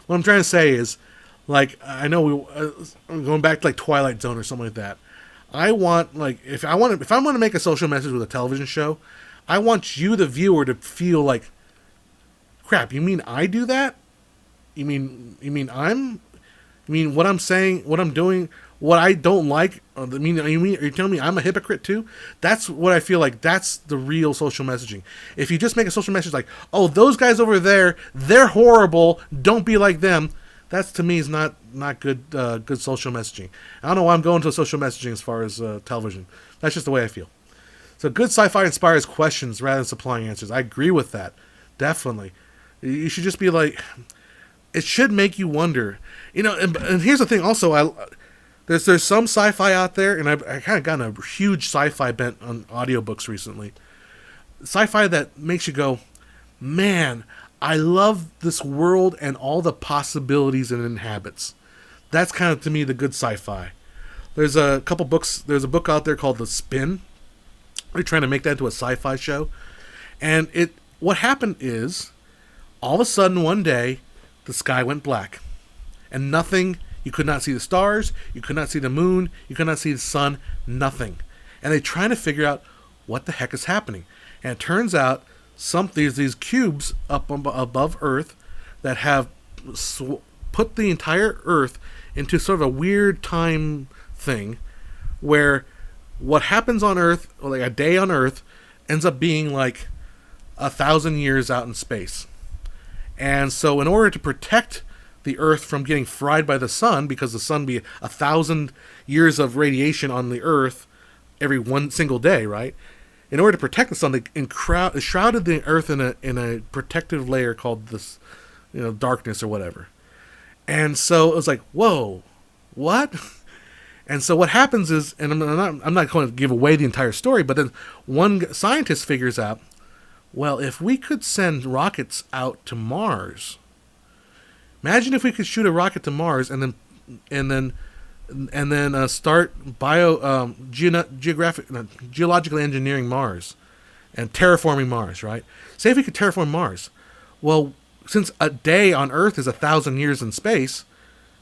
I'm trying to say is, like, I know I'm going back to like Twilight Zone or something like that. I want, like, if I want to make a social message with a television show, I want you, the viewer, to feel like, crap, you mean I do that? You mean what I'm saying, what I'm doing, what I don't like? Are you telling me I'm a hypocrite too? That's what I feel like. That's the real social messaging. If you just make a social message like, "Oh, those guys over there, they're horrible. Don't be like them," that's, to me, is not good social messaging. I don't know why I'm going to social messaging as far as television. That's just the way I feel. So good sci-fi inspires questions rather than supplying answers. I agree with that. Definitely. You should just be like, it should make you wonder. And here's the thing also, there's some sci-fi out there, and I've kind of gotten a huge sci-fi bent on audiobooks recently. Sci-fi that makes you go, man, I love this world and all the possibilities it inhabits. That's kind of, to me, the good sci-fi. There's a couple books. There's a book out there called The Spin. They're trying to make that into a sci-fi show. And what happened is, all of a sudden one day, the sky went black. And nothing, you could not see the stars, you could not see the moon, you could not see the sun, nothing. And they're trying to figure out what the heck is happening. And it turns out there's these cubes up above Earth that have put the entire Earth into sort of a weird time thing where what happens on Earth, or like a day on Earth, ends up being like 1,000 years out in space. And so in order to protect the Earth from getting fried by the sun, because the sun be 1,000 years of radiation on the Earth every one single day, right? In order to protect the sun, they shrouded the Earth in a protective layer called this, darkness or whatever. And so it was like, whoa, what? And so what happens is, and I'm not going to give away the entire story, but then one scientist figures out, well, if we could send rockets out to Mars, imagine if we could shoot a rocket to Mars and then start geologically engineering Mars and terraforming Mars, right? Say if we could terraform Mars. Well, since a day on Earth is 1,000 years in space,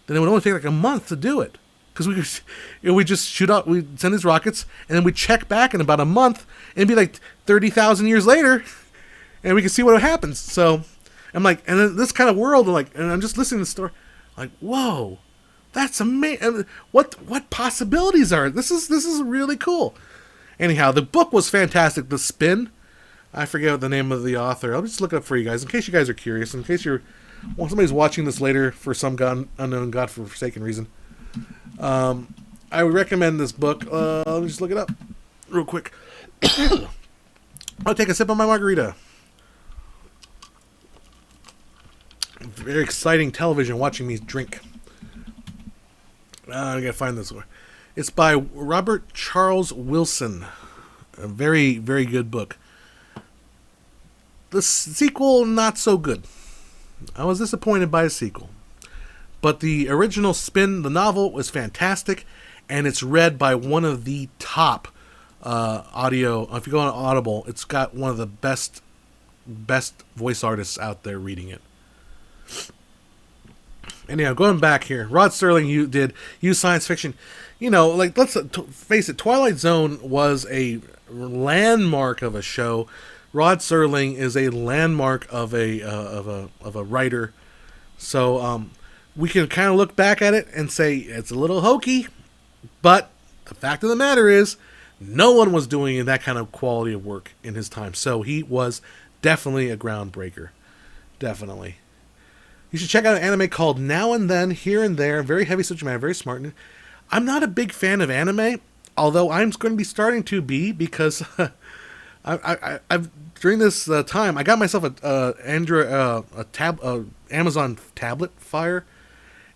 then it would only take like a month to do it. Because we just shoot out, we send these rockets, and then we check back in about a month, and it'd be like 30,000 years later, and we can see what happens. So I'm like, and in this kind of world, and I'm just listening to the story, like, whoa, that's amazing. What possibilities are? This is really cool. Anyhow, the book was fantastic. The Spin, I forget what the name of the author. I'll just look it up for you guys in case you guys are curious. In case somebody's watching this later for some unknown godforsaken reason. I would recommend this book. Let me just look it up real quick. I'll take a sip of my margarita. Very exciting television watching me drink. I gotta find this one. It's by Robert Charles Wilson. A very, very good book. The sequel, not so good. I was disappointed by the sequel. But the original Spin, the novel, was fantastic, and it's read by one of the top audio. If you go on Audible, it's got one of the best voice artists out there reading it. Anyhow, going back here, Rod Serling used science fiction. Let's face it, Twilight Zone was a landmark of a show. Rod Serling is a landmark of a writer. So we can kind of look back at it and say it's a little hokey, but the fact of the matter is, no one was doing that kind of quality of work in his time. So he was definitely a groundbreaker. Definitely. You should check out an anime called Now and Then, Here and There. Very heavy subject matter, very smart. I'm not a big fan of anime, although I'm going to be starting to be because I've during this time I got myself a Amazon tablet Fire,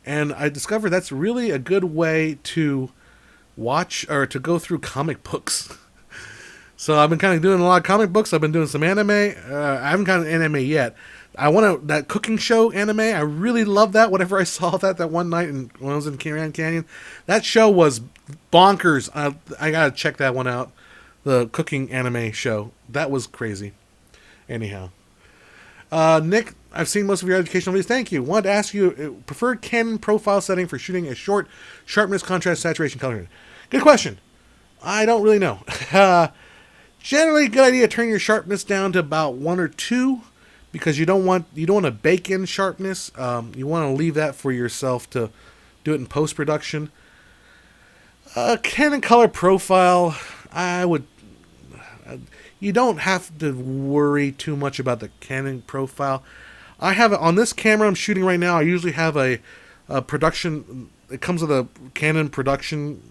and I discovered that's really a good way to watch or to go through comic books. So I've been kind of doing a lot of comic books. I've been doing some anime. I haven't gotten anime yet. That cooking show anime. I really love that. Whenever I saw that one night when I was in Grand Canyon, that show was bonkers. I gotta check that one out. The cooking anime show. That was crazy. Anyhow, Nick, I've seen most of your educational videos. Thank you. Wanted to ask you preferred Canon profile setting for shooting a short sharpness, contrast, saturation, color. Good question. I don't really know. Generally, good idea to turn your sharpness down to about 1 or 2. Because you don't want to bake in sharpness. You want to leave that for yourself to do it in post-production. Canon color profile, you don't have to worry too much about the Canon profile. I have it on this camera I'm shooting right now. I usually have a production. It comes with a Canon production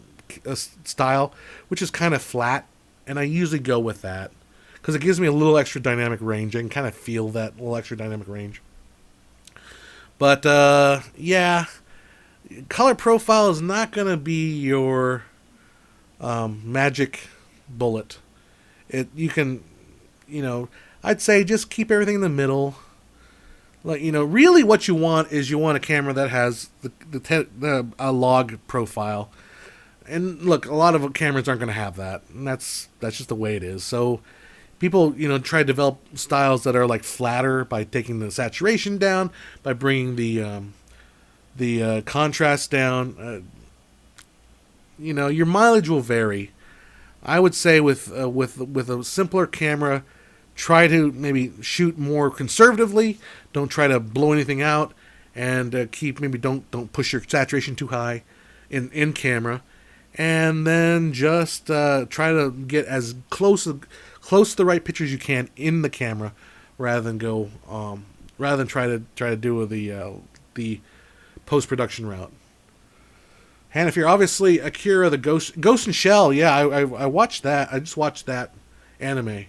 style, which is kind of flat, and I usually go with that. Because it gives me a little extra dynamic range. I can kind of feel that little extra dynamic range. But, yeah. Color profile is not going to be your magic bullet. You can, I'd say just keep everything in the middle. Really what you want is you want a camera that has a log profile. And look, a lot of cameras aren't going to have that. And that's just the way it is. So people, try to develop styles that are like flatter by taking the saturation down, by bringing the contrast down. Your mileage will vary. I would say with a simpler camera, try to maybe shoot more conservatively. Don't try to blow anything out, and don't push your saturation too high in camera, and then just try to get as close to the right pictures you can in the camera, rather than try to do the post-production route. Hannah, if you're obviously Akira the Ghost in Shell, yeah, I watched that. I just watched that anime.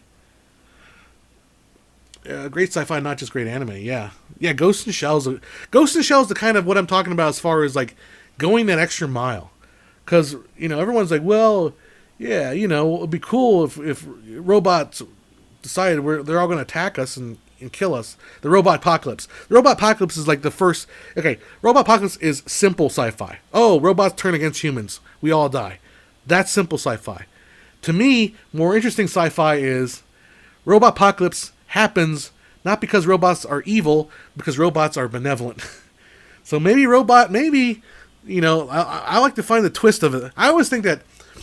Great sci-fi, not just great anime. Yeah. Ghost in Shell is the kind of what I'm talking about as far as like going that extra mile, because everyone's like, well, yeah, it'd be cool if robots decided they're all going to attack us and kill us. The robot apocalypse. The robot apocalypse is like the first. Okay, robot apocalypse is simple sci-fi. Oh, robots turn against humans. We all die. That's simple sci-fi. To me, more interesting sci-fi is robot apocalypse happens not because robots are evil, because robots are benevolent. So maybe I like to find the twist of it. I always think that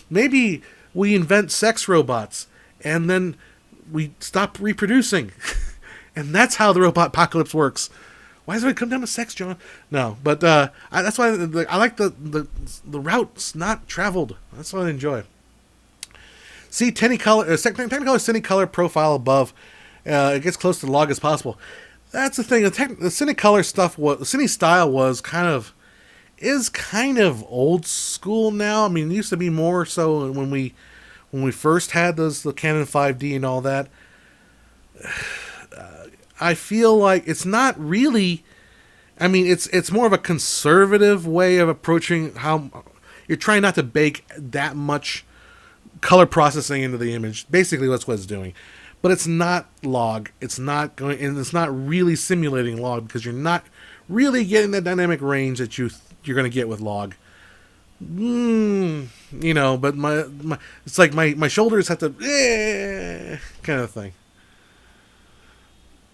maybe we invent sex robots and then we stop reproducing. And that's how the robot apocalypse works. Why does it come down to sex, John? No, but that's why I like the routes not traveled. That's what I enjoy. See, Technicolor Cinecolor profile above. It gets close to log as possible. That's the thing. The Cinecolor stuff was, the Cine style was is kind of old school now. I mean, it used to be more so when we first had the Canon 5D and all that. I feel like it's not really. I mean, it's more of a conservative way of approaching how you're trying not to bake that much color processing into the image. Basically, that's what it's doing. But it's not log. It's not really simulating log because you're not really getting the dynamic range that you're going to get with log. But it's like my shoulders have to kind of thing.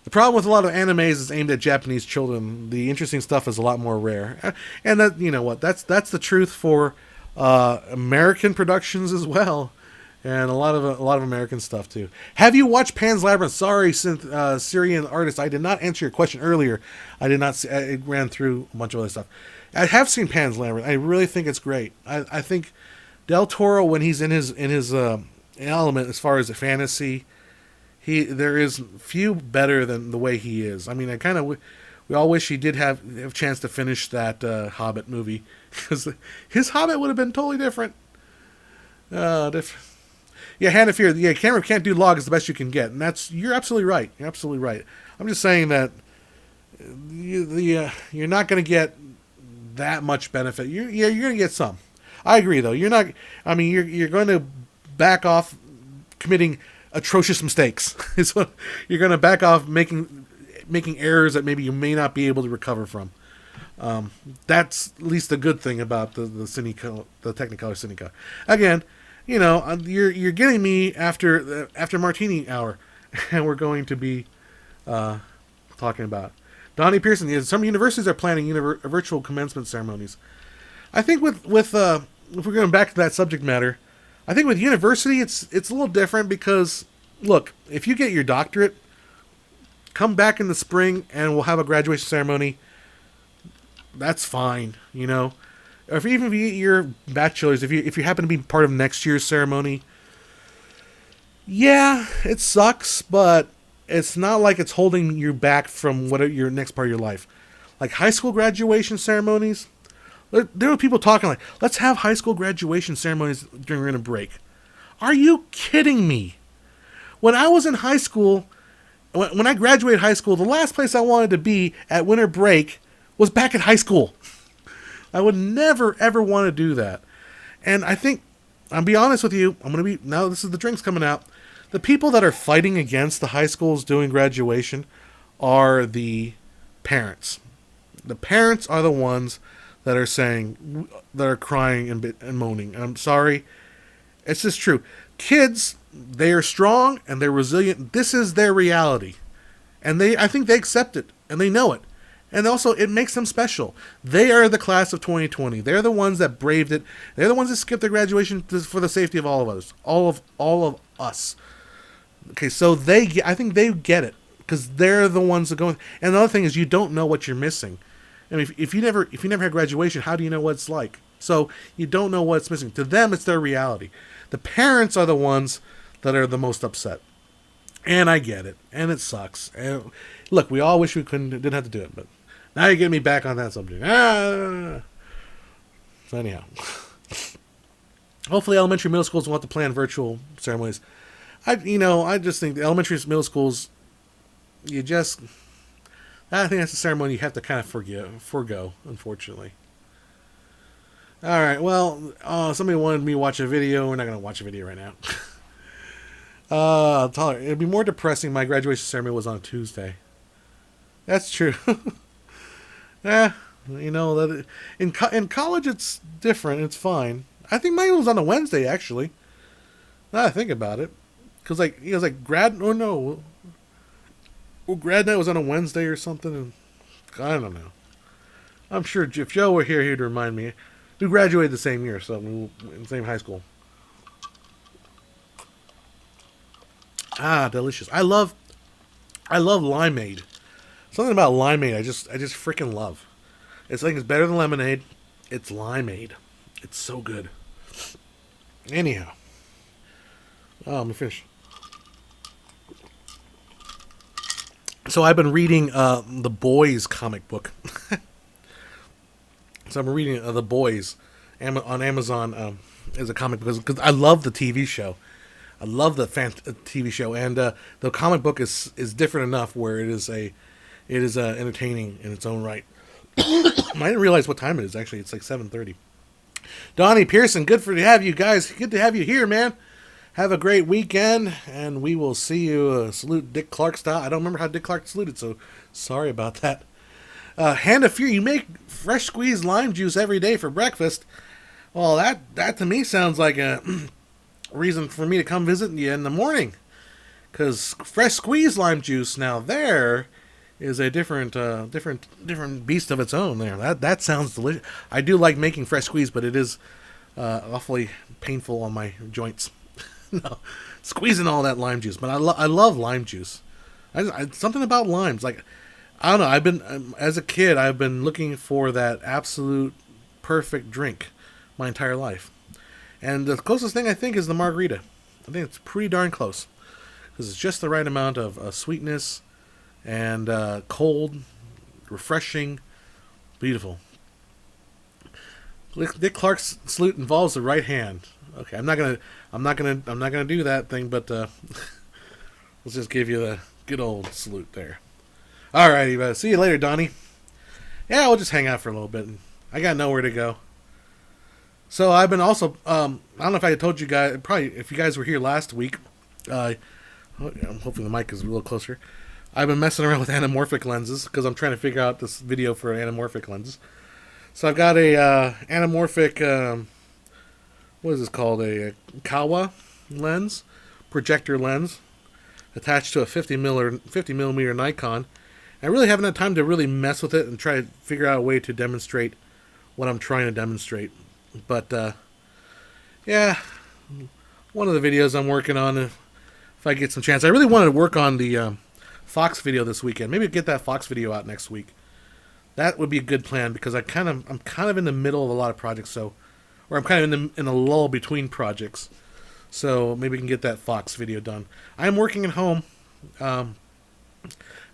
The problem with a lot of animes is aimed at Japanese children. The interesting stuff is a lot more rare, and that's the truth for American productions as well, and a lot of American stuff too. Have you watched Pan's Labyrinth? Sorry, Syrian artist, I did not answer your question earlier. I did not. I ran through a bunch of other stuff. I have seen Pan's Labyrinth. I really think it's great. I think Del Toro, when he's in his element as far as the fantasy. There is few better than the way he is. I mean, we all wish he did have a chance to finish that Hobbit movie, because his Hobbit would have been totally different. Different. Yeah, Hand of Fear. Yeah, camera can't do log is the best you can get, and you're absolutely right. You're absolutely right. I'm just saying that you're not going to get that much benefit. You're going to get some. I agree, though. You're not. I mean, you're going to back off committing atrocious mistakes. You're going to back off making errors that maybe you may not be able to recover from. That's at least a good thing about the Technicolor Cinecolor. Again, you're getting me after Martini hour, and we're going to be talking about Donnie Pearson. Some universities are planning virtual commencement ceremonies. I think with if we're going back to that subject matter. I think with university, it's a little different because, look, if you get your doctorate, come back in the spring and we'll have a graduation ceremony. That's fine, Or if you get your bachelor's, if you happen to be part of next year's ceremony, yeah, it sucks, but it's not like it's holding you back from your next part of your life. Like high school graduation ceremonies. There were people talking like, let's have high school graduation ceremonies during winter break. Are you kidding me? When I was in high school, when I graduated high school, the last place I wanted to be at winter break was back at high school. I would never, ever want to do that. And I think, I'll be honest with you, now this is the drinks coming out. The people that are fighting against the high schools doing graduation are the parents. The parents are the ones that are crying and moaning. I'm sorry. It's just true. Kids, they are strong and they're resilient. This is their reality. And I think they accept it and they know it. And also it makes them special. They are the class of 2020. They're the ones that braved it. They're the ones that skipped their graduation for the safety of all of us. All of us. Okay, so I think they get it because they're the ones that go. And the other thing is you don't know what you're missing. I mean, if you never had graduation, how do you know what it's like? So you don't know what's missing. To them, it's their reality. The parents are the ones that are the most upset, and I get it, and it sucks. And look, we all wish we didn't have to do it, but now you're getting me back on that subject. So anyhow, hopefully, elementary, middle schools will have to plan virtual ceremonies. I just think the elementary, middle schools, I think that's a ceremony you have to kind of forego, unfortunately. All right, well, somebody wanted me to watch a video. We're not going to watch a video right now. It'd be more depressing. My graduation ceremony was on Tuesday. That's true. That in college it's different. It's fine. I think mine was on a Wednesday, actually. Now that I think about it. Because, grad night was on a Wednesday or something. And I don't know. I'm sure if Joe were here, he'd remind me. We graduated the same year, so in the same high school. Delicious. I love limeade. Something about limeade I just freaking love. It's better than lemonade. It's limeade. It's so good. Anyhow. Oh, let me finish. So I've been reading the Boys comic book. So I'm reading The Boys on Amazon as a comic book because I love the TV show. I love the TV show, and the comic book is different enough where it is entertaining in its own right. I didn't realize what time it is. Actually, it's like 7:30. Donnie Pearson, good to have you guys. Good to have you here, man. Have a great weekend, and we will see you. Salute Dick Clark style. I don't remember how Dick Clark saluted, so sorry about that. Hand of Fear, you make fresh squeezed lime juice every day for breakfast. Well, that to me sounds like a reason for me to come visit you in the morning. Because fresh squeezed lime juice, now there is a different beast of its own there. That sounds delicious. I do like making fresh squeeze, but it is awfully painful on my joints. No, squeezing all that lime juice. But I love lime juice. Something about limes, like, I don't know. I've been as a kid, I've been looking for that absolute perfect drink my entire life, and the closest thing I think is the margarita. I think it's pretty darn close because it's just the right amount of sweetness and cold, refreshing, beautiful. Dick Clark's salute involves the right hand. Okay, I'm not gonna do that thing, but let's just give you the good old salute there. Alrighty, see you later, Donnie. Yeah, we'll just hang out for a little bit. I got nowhere to go. So I've been also, I don't know if I told you guys, probably if you guys were here last week, I'm hoping the mic is a little closer. I've been messing around with anamorphic lenses because I'm trying to figure out this video for anamorphic lenses. So I've got a anamorphic, what is this called? A Kawa lens, projector lens, attached to a 50 millimeter Nikon. I really haven't had time to really mess with it and try to figure out a way to demonstrate what I'm trying to demonstrate. But, yeah, one of the videos I'm working on, if I get some chance. I really wanted to work on the Fox video this weekend. Maybe get that Fox video out next week. That would be a good plan because I'm kind of in the middle of a lot of projects, or I'm kind of in a lull between projects. So maybe we can get that Fox video done. I'm working at home.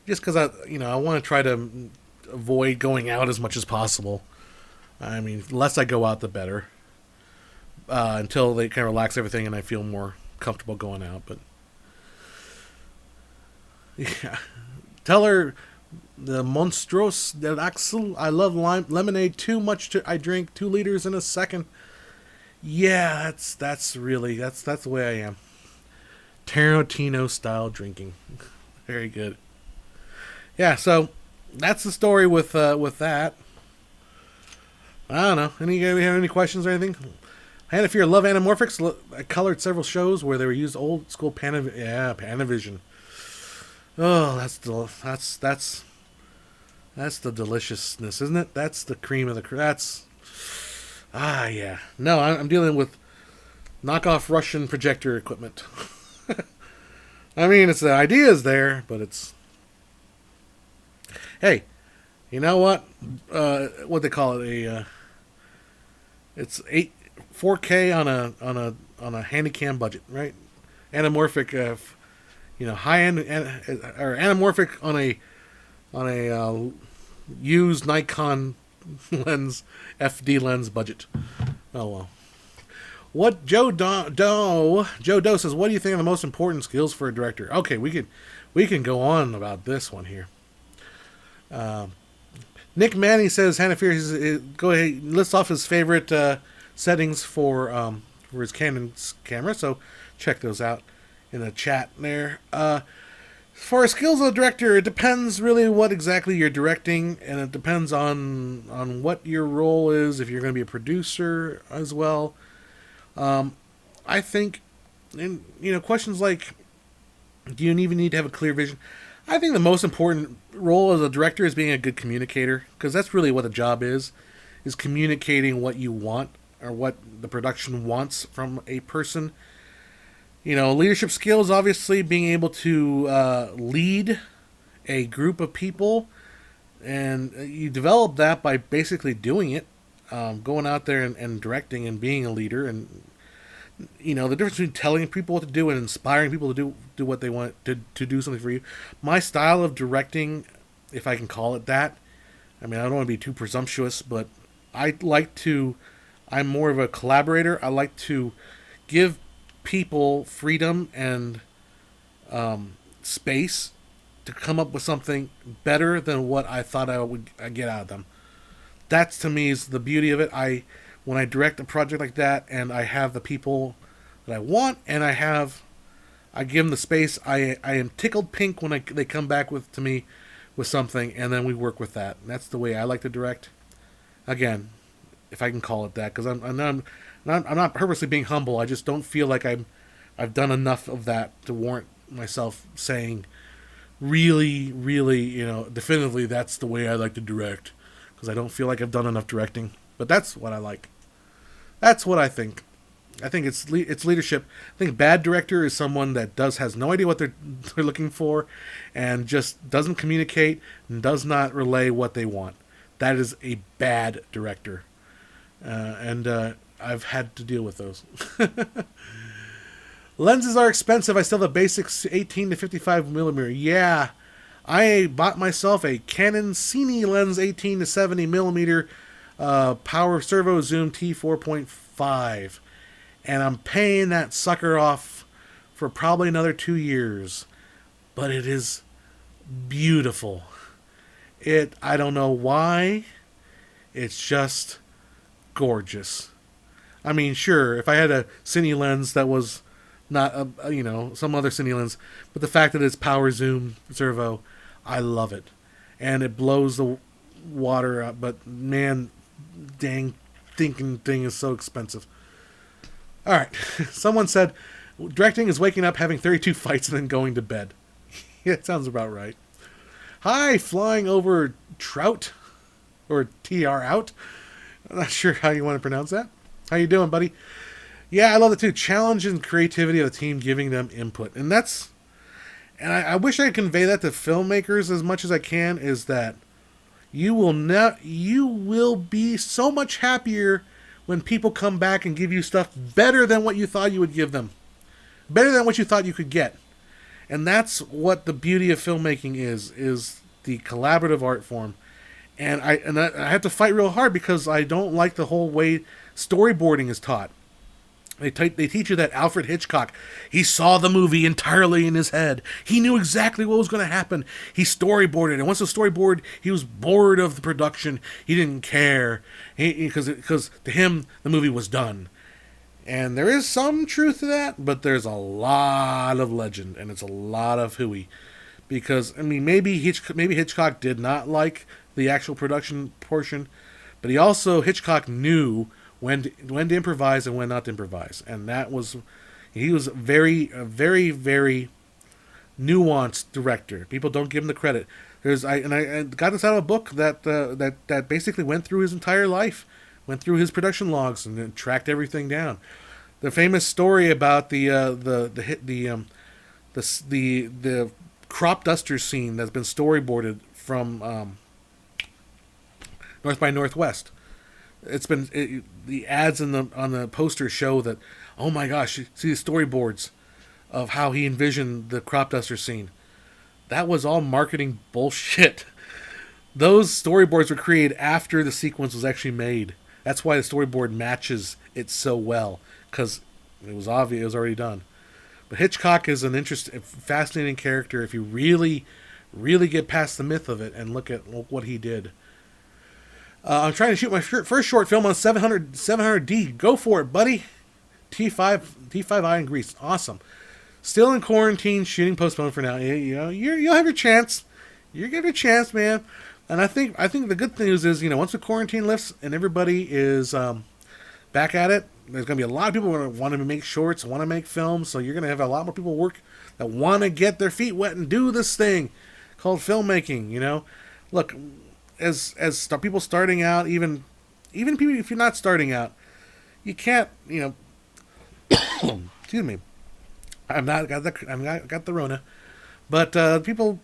Just because I want to try to avoid going out as much as possible. I mean, the less I go out, the better. Until they kind of relax everything and I feel more comfortable going out. But yeah, tell her the Monstros del Axel. I love lemonade too much. I drink 2 liters in a second. Yeah, that's the way I am. Tarantino style drinking. Very good. Yeah, so that's the story with that. I don't know. Any have any questions or anything? And if you're love anamorphics, I colored several shows where they were used old school Panavision. Oh, that's the deliciousness, isn't it? That's the cream of the that's. Yeah. No, I'm dealing with knockoff Russian projector equipment. I mean, the idea is there, but it's. Hey, you know what? What they call it? It's 4K on a Handycam budget, right? Anamorphic, high end or anamorphic on a used Nikon lens, FD lens budget. Oh well. What Joe Doe says? What do you think are the most important skills for a director? Okay, we can go on about this one here. Nick Manny says Hannah Fear. Go ahead, lists off his favorite settings for his Canon camera. So check those out in the chat there. For skills of a director, it depends really what exactly you're directing, and it depends on what your role is. If you're going to be a producer as well, I think, questions like, do you even need to have a clear vision? I think the most important role as a director is being a good communicator, because that's really what the job is communicating what you want or what the production wants from a person. Leadership skills, obviously being able to lead a group of people, and you develop that by basically doing it, going out there and directing and being a leader, and The difference between telling people what to do and inspiring people to do what they want to do something for you. My style of directing, if I can call it that, I mean, I don't want to be too presumptuous, but I'm more of a collaborator. I like to give people freedom and space to come up with something better than what I thought I'd get out of them. That's, to me, is the beauty of it. When I direct a project like that and I have the people that I want and I give them the space, I am tickled pink when they come back to me with something, and then we work with that. And that's the way I like to direct. Again, if I can call it that, because I'm not purposely being humble. I just don't feel like I've done enough of that to warrant myself saying really, really, definitively that's the way I like to direct, because I don't feel like I've done enough directing. But that's what I like. That's what I think. I think it's leadership. I think bad director is someone that has no idea what they're looking for, and just doesn't communicate and does not relay what they want. That is a bad director, and I've had to deal with those. Lenses are expensive. I still have a basic 18 to 55 millimeter. Yeah, I bought myself a Canon Cine lens 18 to 70 millimeter power servo zoom T4.5. And I'm paying that sucker off for probably another 2 years. But it is beautiful. I don't know why. It's just gorgeous. I mean, sure, if I had a Cine lens that was not some other Cine lens, but the fact that it's power zoom servo, I love it. And it blows the water up, but man, dang thinking thing is so expensive. All right. Someone said, directing is waking up, having 32 fights, and then going to bed. Yeah, it sounds about right. Hi, flying over trout, or TR out. I'm not sure how you want to pronounce that. How you doing, buddy? Yeah, I love it too. Challenge and creativity of the team, giving them input. And I wish I could convey that to filmmakers as much as I can, is that you will be so much happier when people come back and give you stuff better than what you thought you would give them. Better than what you thought you could get. And that's what the beauty of filmmaking is the collaborative art form. And I have to fight real hard because I don't like the whole way storyboarding is taught. They teach you that Alfred Hitchcock, he saw the movie entirely in his head. He knew exactly what was going to happen. He storyboarded, and once the storyboard, he was bored of the production. He didn't care because to him the movie was done. And there is some truth to that, but there's a lot of legend, and it's a lot of hooey. Because I mean, maybe Hitchcock did not like the actual production portion, but Hitchcock knew when to improvise and when not to improvise, and he was a very, very nuanced director. People don't give him the credit. I got this out of a book that basically went through his entire life, went through his production logs and then tracked everything down. The famous story about the crop duster scene that's been storyboarded from North by Northwest. The ads on the poster show that, oh my gosh, you see the storyboards of how he envisioned the crop duster scene. That was all marketing bullshit. Those storyboards were created after the sequence was actually made. That's why the storyboard matches it so well, because it was obvious it was already done. But Hitchcock is an fascinating character if you really, really get past the myth of it and look at what he did. I'm trying to shoot my first short film on 700D. Go for it, buddy. T5i in Greece. Awesome. Still in quarantine, shooting postponed for now. You'll have your chance. You give it a chance, man. And I think the good news is, once the quarantine lifts and everybody is back at it, there's going to be a lot of people who want to make shorts, want to make films. So you're going to have a lot more people that want to get their feet wet and do this thing called filmmaking. Look, as people starting out, even people, if you're not starting out, you can't, excuse me, I've got the Rona, but people,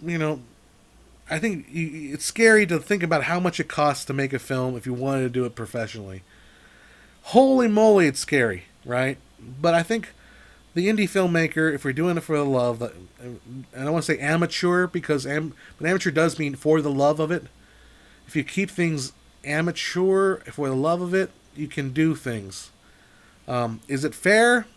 I think it's scary to think about how much it costs to make a film if you wanted to do it professionally. Holy moly, it's scary, right? But I think the indie filmmaker, if we're doing it for the love, and I don't want to say amateur because but amateur does mean for the love of it. If you keep things amateur for the love of it, you can do things. Is it fair?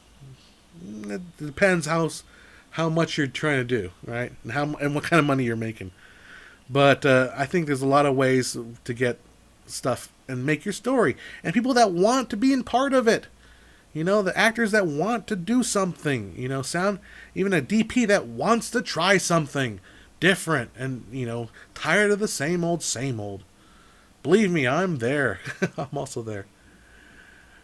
It depends how much you're trying to do, right? And what kind of money you're making. But I think there's a lot of ways to get stuff and make your story, and people that want to be in part of it. The actors that want to do something. Even a DP that wants to try something different, and tired of the same old, same old. Believe me, I'm there. I'm also there.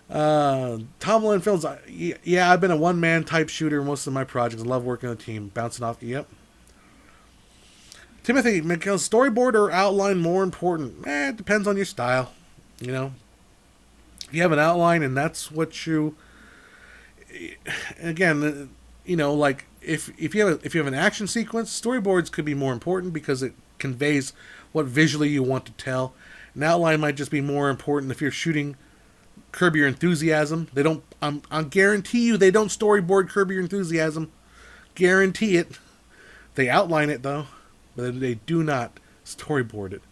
Tomlin Films. Yeah, I've been a one-man type shooter most of my projects. I love working on a team, bouncing off. Yep. Timothy, storyboard or outline more important? It depends on your style. If you have an outline and that's what you, again, like if you have an action sequence, storyboards could be more important because it conveys what visually you want to tell. An outline might just be more important if you're shooting Curb Your Enthusiasm. They don't. I guarantee you, they don't storyboard Curb Your Enthusiasm. Guarantee it. They outline it though, but they do not storyboard it.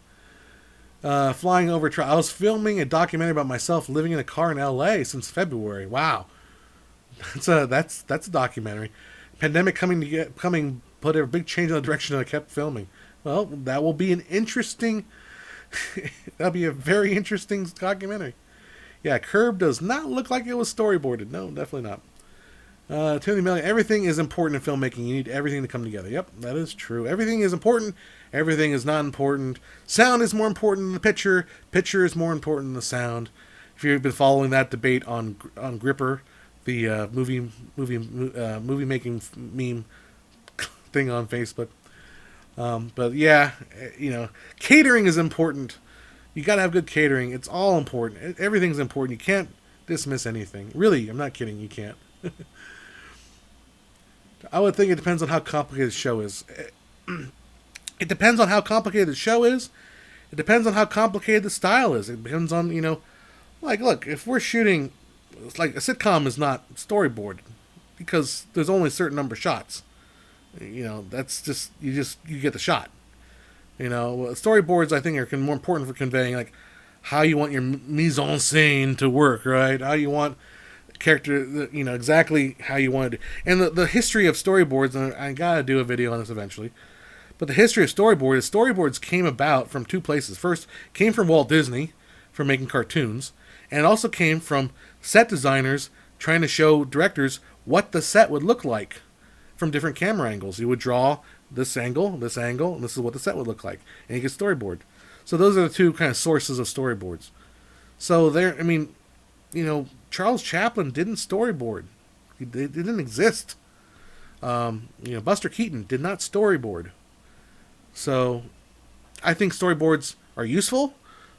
Flying over. I was filming a documentary about myself living in a car in L.A. since February. Wow, that's a documentary. Pandemic coming put a big change in the direction I kept filming. Well, that will be an interesting. That'll be a very interesting documentary. Yeah, Curb does not look like it was storyboarded. No, definitely not. Timothy Mellion, everything is important in filmmaking. You need everything to come together. Yep, that is true. Everything is important. Everything is not important. Sound is more important than the picture. Picture is more important than the sound. If you've been following that debate on Gripper, the movie making meme thing on Facebook. But yeah, catering is important. You got to have good catering. It's all important. Everything's important. You can't dismiss anything. Really, I'm not kidding. You can't. I would think it depends on how complicated the show is. It depends on how complicated the show is. It depends on how complicated the style is. It depends on, like, look, if we're shooting, like, a sitcom is not storyboarded because there's only a certain number of shots. That's just, you get the shot. Storyboards, I think, are more important for conveying, like, how you want your mise en scène to work, right? How you want character, exactly how you want to do. And the history of storyboards, and I gotta do a video on this eventually, but the history of storyboards came about from two places. First, came from Walt Disney for making cartoons, and it also came from set designers trying to show directors what the set would look like from different camera angles. You would draw this angle, and this is what the set would look like, and you get storyboard. So those are the two kind of sources of storyboards. So Charles Chaplin didn't storyboard. It didn't exist. Buster Keaton did not storyboard. So I think storyboards are useful.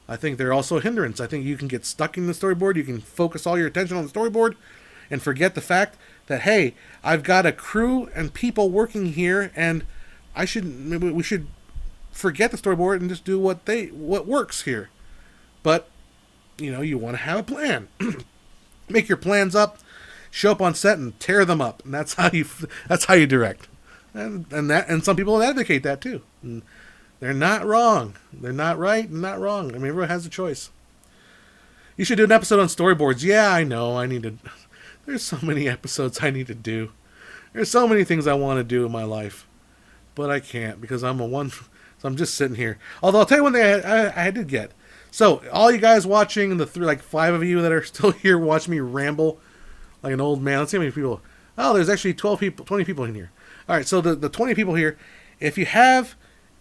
I think they're also a hindrance. I think you can get stuck in the storyboard. You can focus all your attention on the storyboard and forget the fact that, hey, I've got a crew and people working here, and we should forget the storyboard and just do what works here. But you want to have a plan. Make your plans up, show up on set and tear them up, and that's how you direct. And some people advocate that too. And they're not wrong. They're not right and not wrong. I mean, everyone has a choice. You should do an episode on storyboards. Yeah, I know. There's so many episodes I need to do. There's so many things I want to do in my life, but I can't because so I'm just sitting here. Although I'll tell you one thing I did get. So all you guys watching, the 5 of you that are still here watching me ramble like an old man. Let's see how many people. Oh, there's actually 20 people in here. All right, so the 20 people here, if you have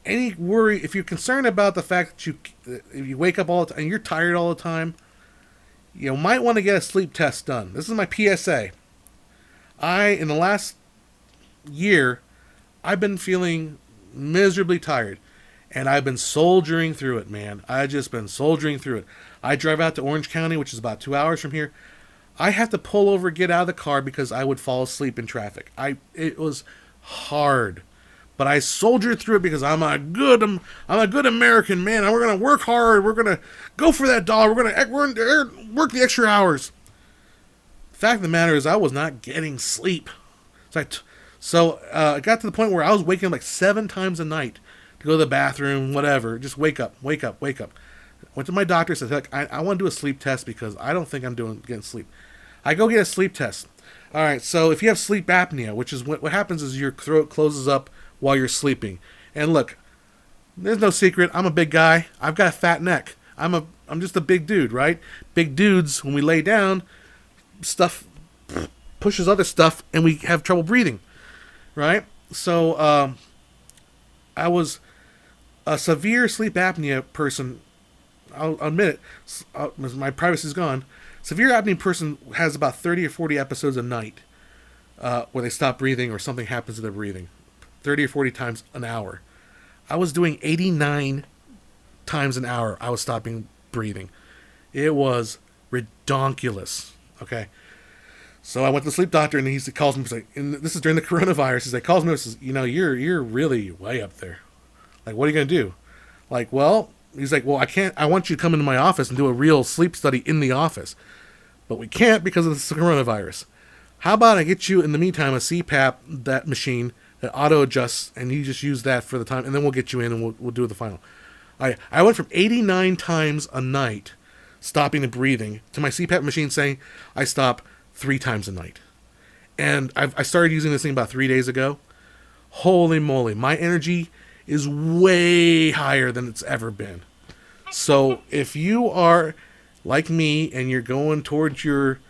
any worry, if you're concerned about the fact that you wake up all the time and you're tired all the time, you might want to get a sleep test done. This is my PSA. In the last year, I've been feeling miserably tired, and I've been soldiering through it, man. I've just been soldiering through it. I drive out to Orange County, which is about 2 hours from here. I have to pull over, get out of the car because I would fall asleep in traffic. It was hard, but I soldiered through it because I'm a good American man, and we're gonna work hard. We're gonna go for that dollar. We're gonna work the extra hours. fact of the matter is I was not getting sleep. So I got to the point where I was waking up like 7 times a night to go to the bathroom, whatever. Just wake up. Went to my doctor, said, "Look, I want to do a sleep test because I don't think I'm getting sleep." I go get a sleep test. All right, so if you have sleep apnea, which is what happens is your throat closes up while you're sleeping. And look, there's no secret. I'm a big guy. I've got a fat neck. I'm just a big dude, right? Big dudes, when we lay down, stuff pushes other stuff, and we have trouble breathing, right? So I was a severe sleep apnea person. I'll admit it. My privacy is gone. Severe apnea person has about 30 or 40 episodes a night where they stop breathing or something happens to their breathing. 30 or 40 times an hour. I was doing 89 times an hour. I was stopping breathing. It was redonkulous. Okay. So I went to the sleep doctor, and he calls me. And this is during the coronavirus. He calls me and says, you're really way up there. Like, what are you going to do? Like, well, he's like, well, I want you to come into my office and do a real sleep study in the office. But we can't because of the coronavirus. How about I get you, in the meantime, a CPAP, that machine that auto-adjusts, and you just use that for the time, and then we'll get you in and we'll do the final. I went from 89 times a night stopping the breathing to my CPAP machine saying I stop 3 times a night. And I started using this thing about 3 days ago. Holy moly, my energy is way higher than it's ever been. So if you are like me and you're going towards your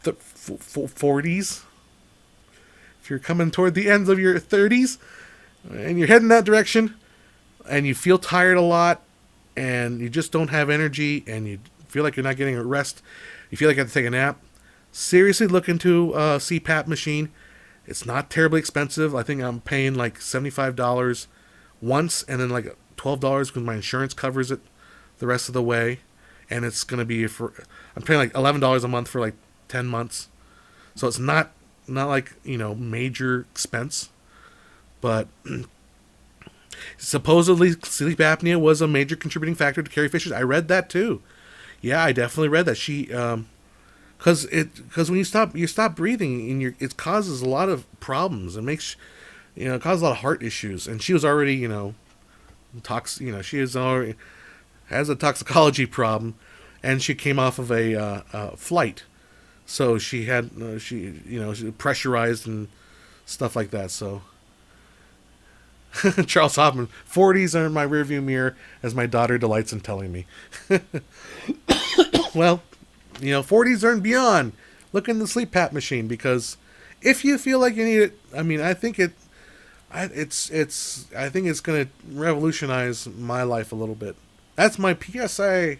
40s, if you're coming toward the ends of your 30s and you're heading that direction and you feel tired a lot and you just don't have energy and you feel like you're not getting a rest, you feel like you have to take a nap, seriously look into a CPAP machine. It's not terribly expensive. I think I'm paying like $75 once and then like $12 because my insurance covers it the rest of the way. And it's going to be I'm paying like $11 a month for like 10 months. So it's not like, major expense. But supposedly sleep apnea was a major contributing factor to Carrie Fisher's. I read that too. Yeah, I definitely read that. She, because when you stop breathing and it causes a lot of problems. It makes, it causes a lot of heart issues. And she was already, she is already has a toxicology problem, and she came off of a flight, so she had she was pressurized and stuff like that. So Charles Hoffman, 40s are in my rearview mirror, as my daughter delights in telling me. Well, 40s are and beyond. Look in the sleep PAP machine, because if you feel like you need it, I think it's going to revolutionize my life a little bit. That's my PSA.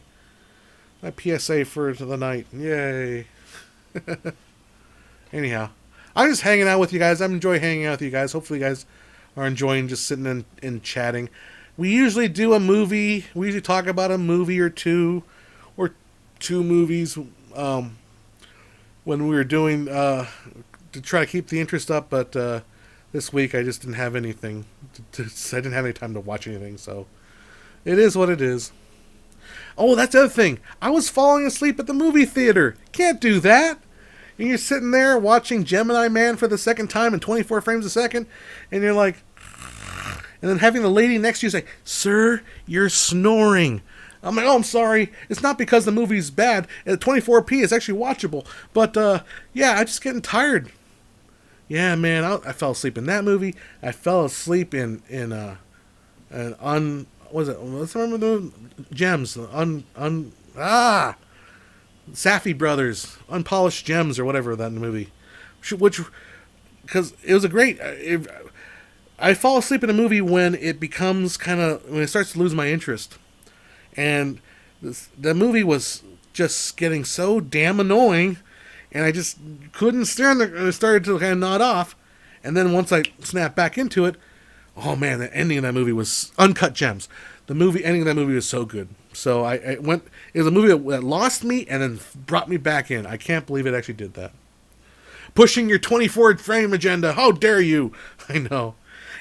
My PSA for the night. Yay. Anyhow, I'm just hanging out with you guys. I enjoy hanging out with you guys. Hopefully you guys are enjoying just sitting and chatting. We usually do a movie. We usually talk about a movie or two movies when we were doing to try to keep the interest up. But this week I just didn't have anything. I didn't have any time to watch anything, so it is what it is. Oh, that's the other thing. I was falling asleep at the movie theater. Can't do that. And you're sitting there watching Gemini Man for the second time in 24 frames a second, and you're like, and then having the lady next to you say, "Sir, you're snoring." I'm like, "Oh, I'm sorry. It's not because the movie's bad. At 24p, it's actually watchable. But, yeah, I'm just getting tired." Yeah, man, I fell asleep in that movie. I fell asleep in was it? Let's remember the Gems. Safdie Brothers, Unpolished Gems, or whatever that movie. Which, because it was a great. I fall asleep in a movie when it becomes when it starts to lose my interest, and the movie was just getting so damn annoying, and I just couldn't stand it. I started to kind of nod off, and then once I snapped back into it. Oh man, the ending of that movie was Uncut Gems. The ending of that movie was so good. So I went. It was a movie that lost me and then brought me back in. I can't believe it actually did that. Pushing your 24 frame agenda. How dare you? I know.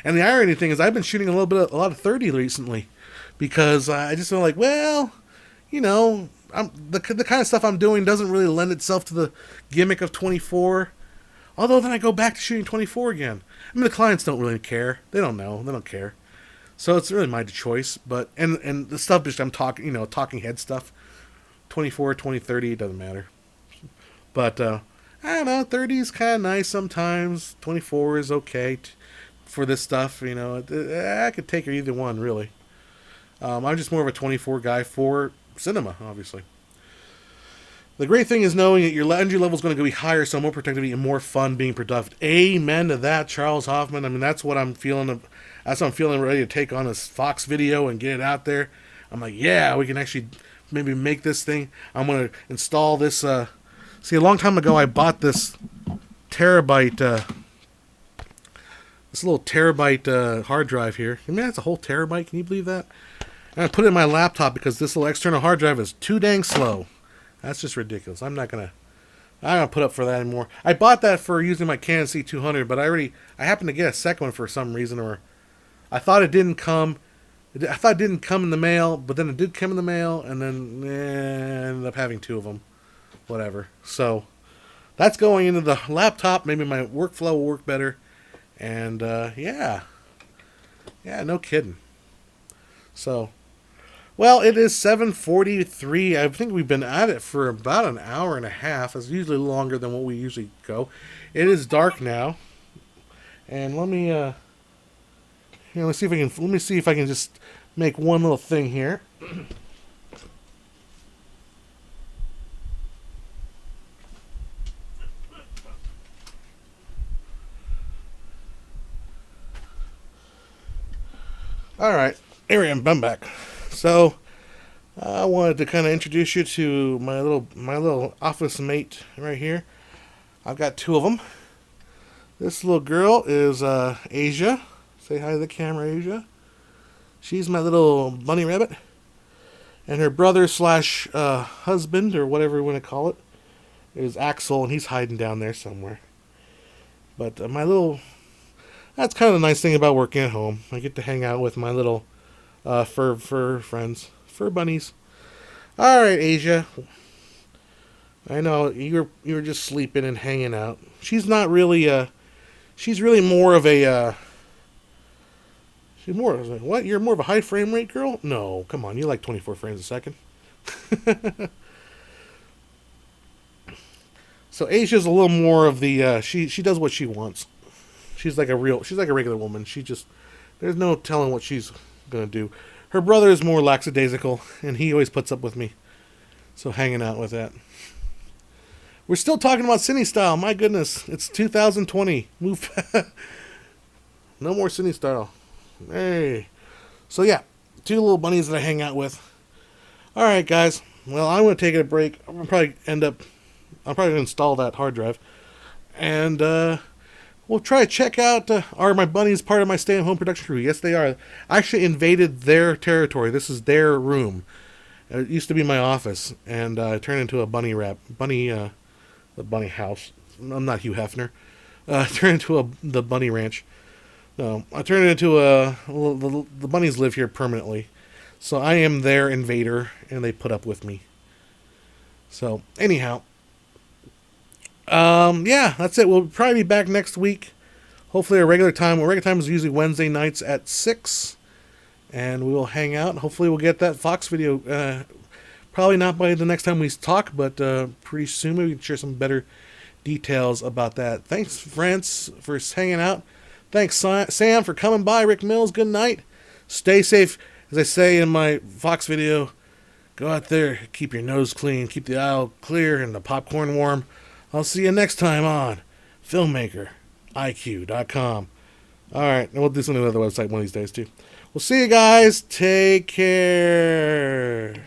And the irony thing is, I've been shooting a lot of 30 recently, because I just feel like, well, the kind of stuff I'm doing doesn't really lend itself to the gimmick of 24. Although then I go back to shooting 24 again. I mean, the clients don't really care. They don't know. They don't care. So it's really my choice. But and the stuff just I'm talking, talking head stuff, 24, 20, 30, it doesn't matter. But I don't know. 30 is kind of nice sometimes. 24 is okay for this stuff. I could take either one really. I'm just more of a 24 guy for cinema, obviously. The great thing is knowing that your energy level is going to be higher, so more productivity and more fun being productive. Amen to that, Charles Hoffman. I mean, that's what I'm feeling. That's what I'm feeling ready to take on this Fox video and get it out there. I'm like, yeah, we can actually maybe make this thing. I'm going to install this. See, a long time ago, I bought this terabyte, this little terabyte hard drive here. I mean, that's a whole terabyte. Can you believe that? And I put it in my laptop because this little external hard drive is too dang slow. That's just ridiculous. I'm not gonna put up for that anymore. I bought that for using my Canon C200, but I happened to get a second one for some reason, or I thought it didn't come. I thought it didn't come in the mail, but then it did come in the mail, and then I ended up having two of them. Whatever. So that's going into the laptop. Maybe my workflow will work better. And yeah, no kidding. So. Well, it is 7:43. I think we've been at it for about an hour and a half. It's usually longer than what we usually go. It is dark now, and let me see if I can just make one little thing here. All right, here I am. I'm back. So, I wanted to kind of introduce you to my little office mate right here. I've got two of them. This little girl is Asia. Say hi to the camera, Asia. She's my little bunny rabbit. And her brother / husband, or whatever you want to call it, is Axel, and he's hiding down there somewhere. But that's kind of the nice thing about working at home. I get to hang out with my little fur friends, fur bunnies. All right, Asia. I know you were just sleeping and hanging out. She's not really. She's really more of a. She's more of a, what? You're more of a high frame rate girl? No, come on. You like 24 frames a second. So Asia's a little more of the. She does what she wants. She's like a regular woman. There's no telling what she's gonna do. Her brother is more lackadaisical, and he always puts up with me. So hanging out with that. We're still talking about Cine Style. My goodness, it's 2020. Move. No more Cine Style. Hey. So yeah, two little bunnies that I hang out with. All right, guys. Well, I'm gonna take a break. I'll probably gonna install that hard drive, and we'll try to check out, are my bunnies part of my stay-at-home production crew? Yes, they are. I actually invaded their territory. This is their room. It used to be my office, and I turned into a the bunny house. I'm not Hugh Hefner. I turned into the bunny ranch. No, I turned it into the bunnies live here permanently. So I am their invader, and they put up with me. So, anyhow. Yeah, that's it. We'll probably be back next week. Hopefully our regular time. Our regular time is usually Wednesday nights at 6. And we will hang out. Hopefully we'll get that Fox video. Probably not by the next time we talk, but pretty soon we can share some better details about that. Thanks, France, for hanging out. Thanks, Sam, for coming by. Rick Mills, good night. Stay safe. As I say in my Fox video, go out there, keep your nose clean, keep the aisle clear and the popcorn warm. I'll see you next time on FilmmakerIQ.com. All right, and we'll do something on the other website one of these days, too. We'll see you guys. Take care.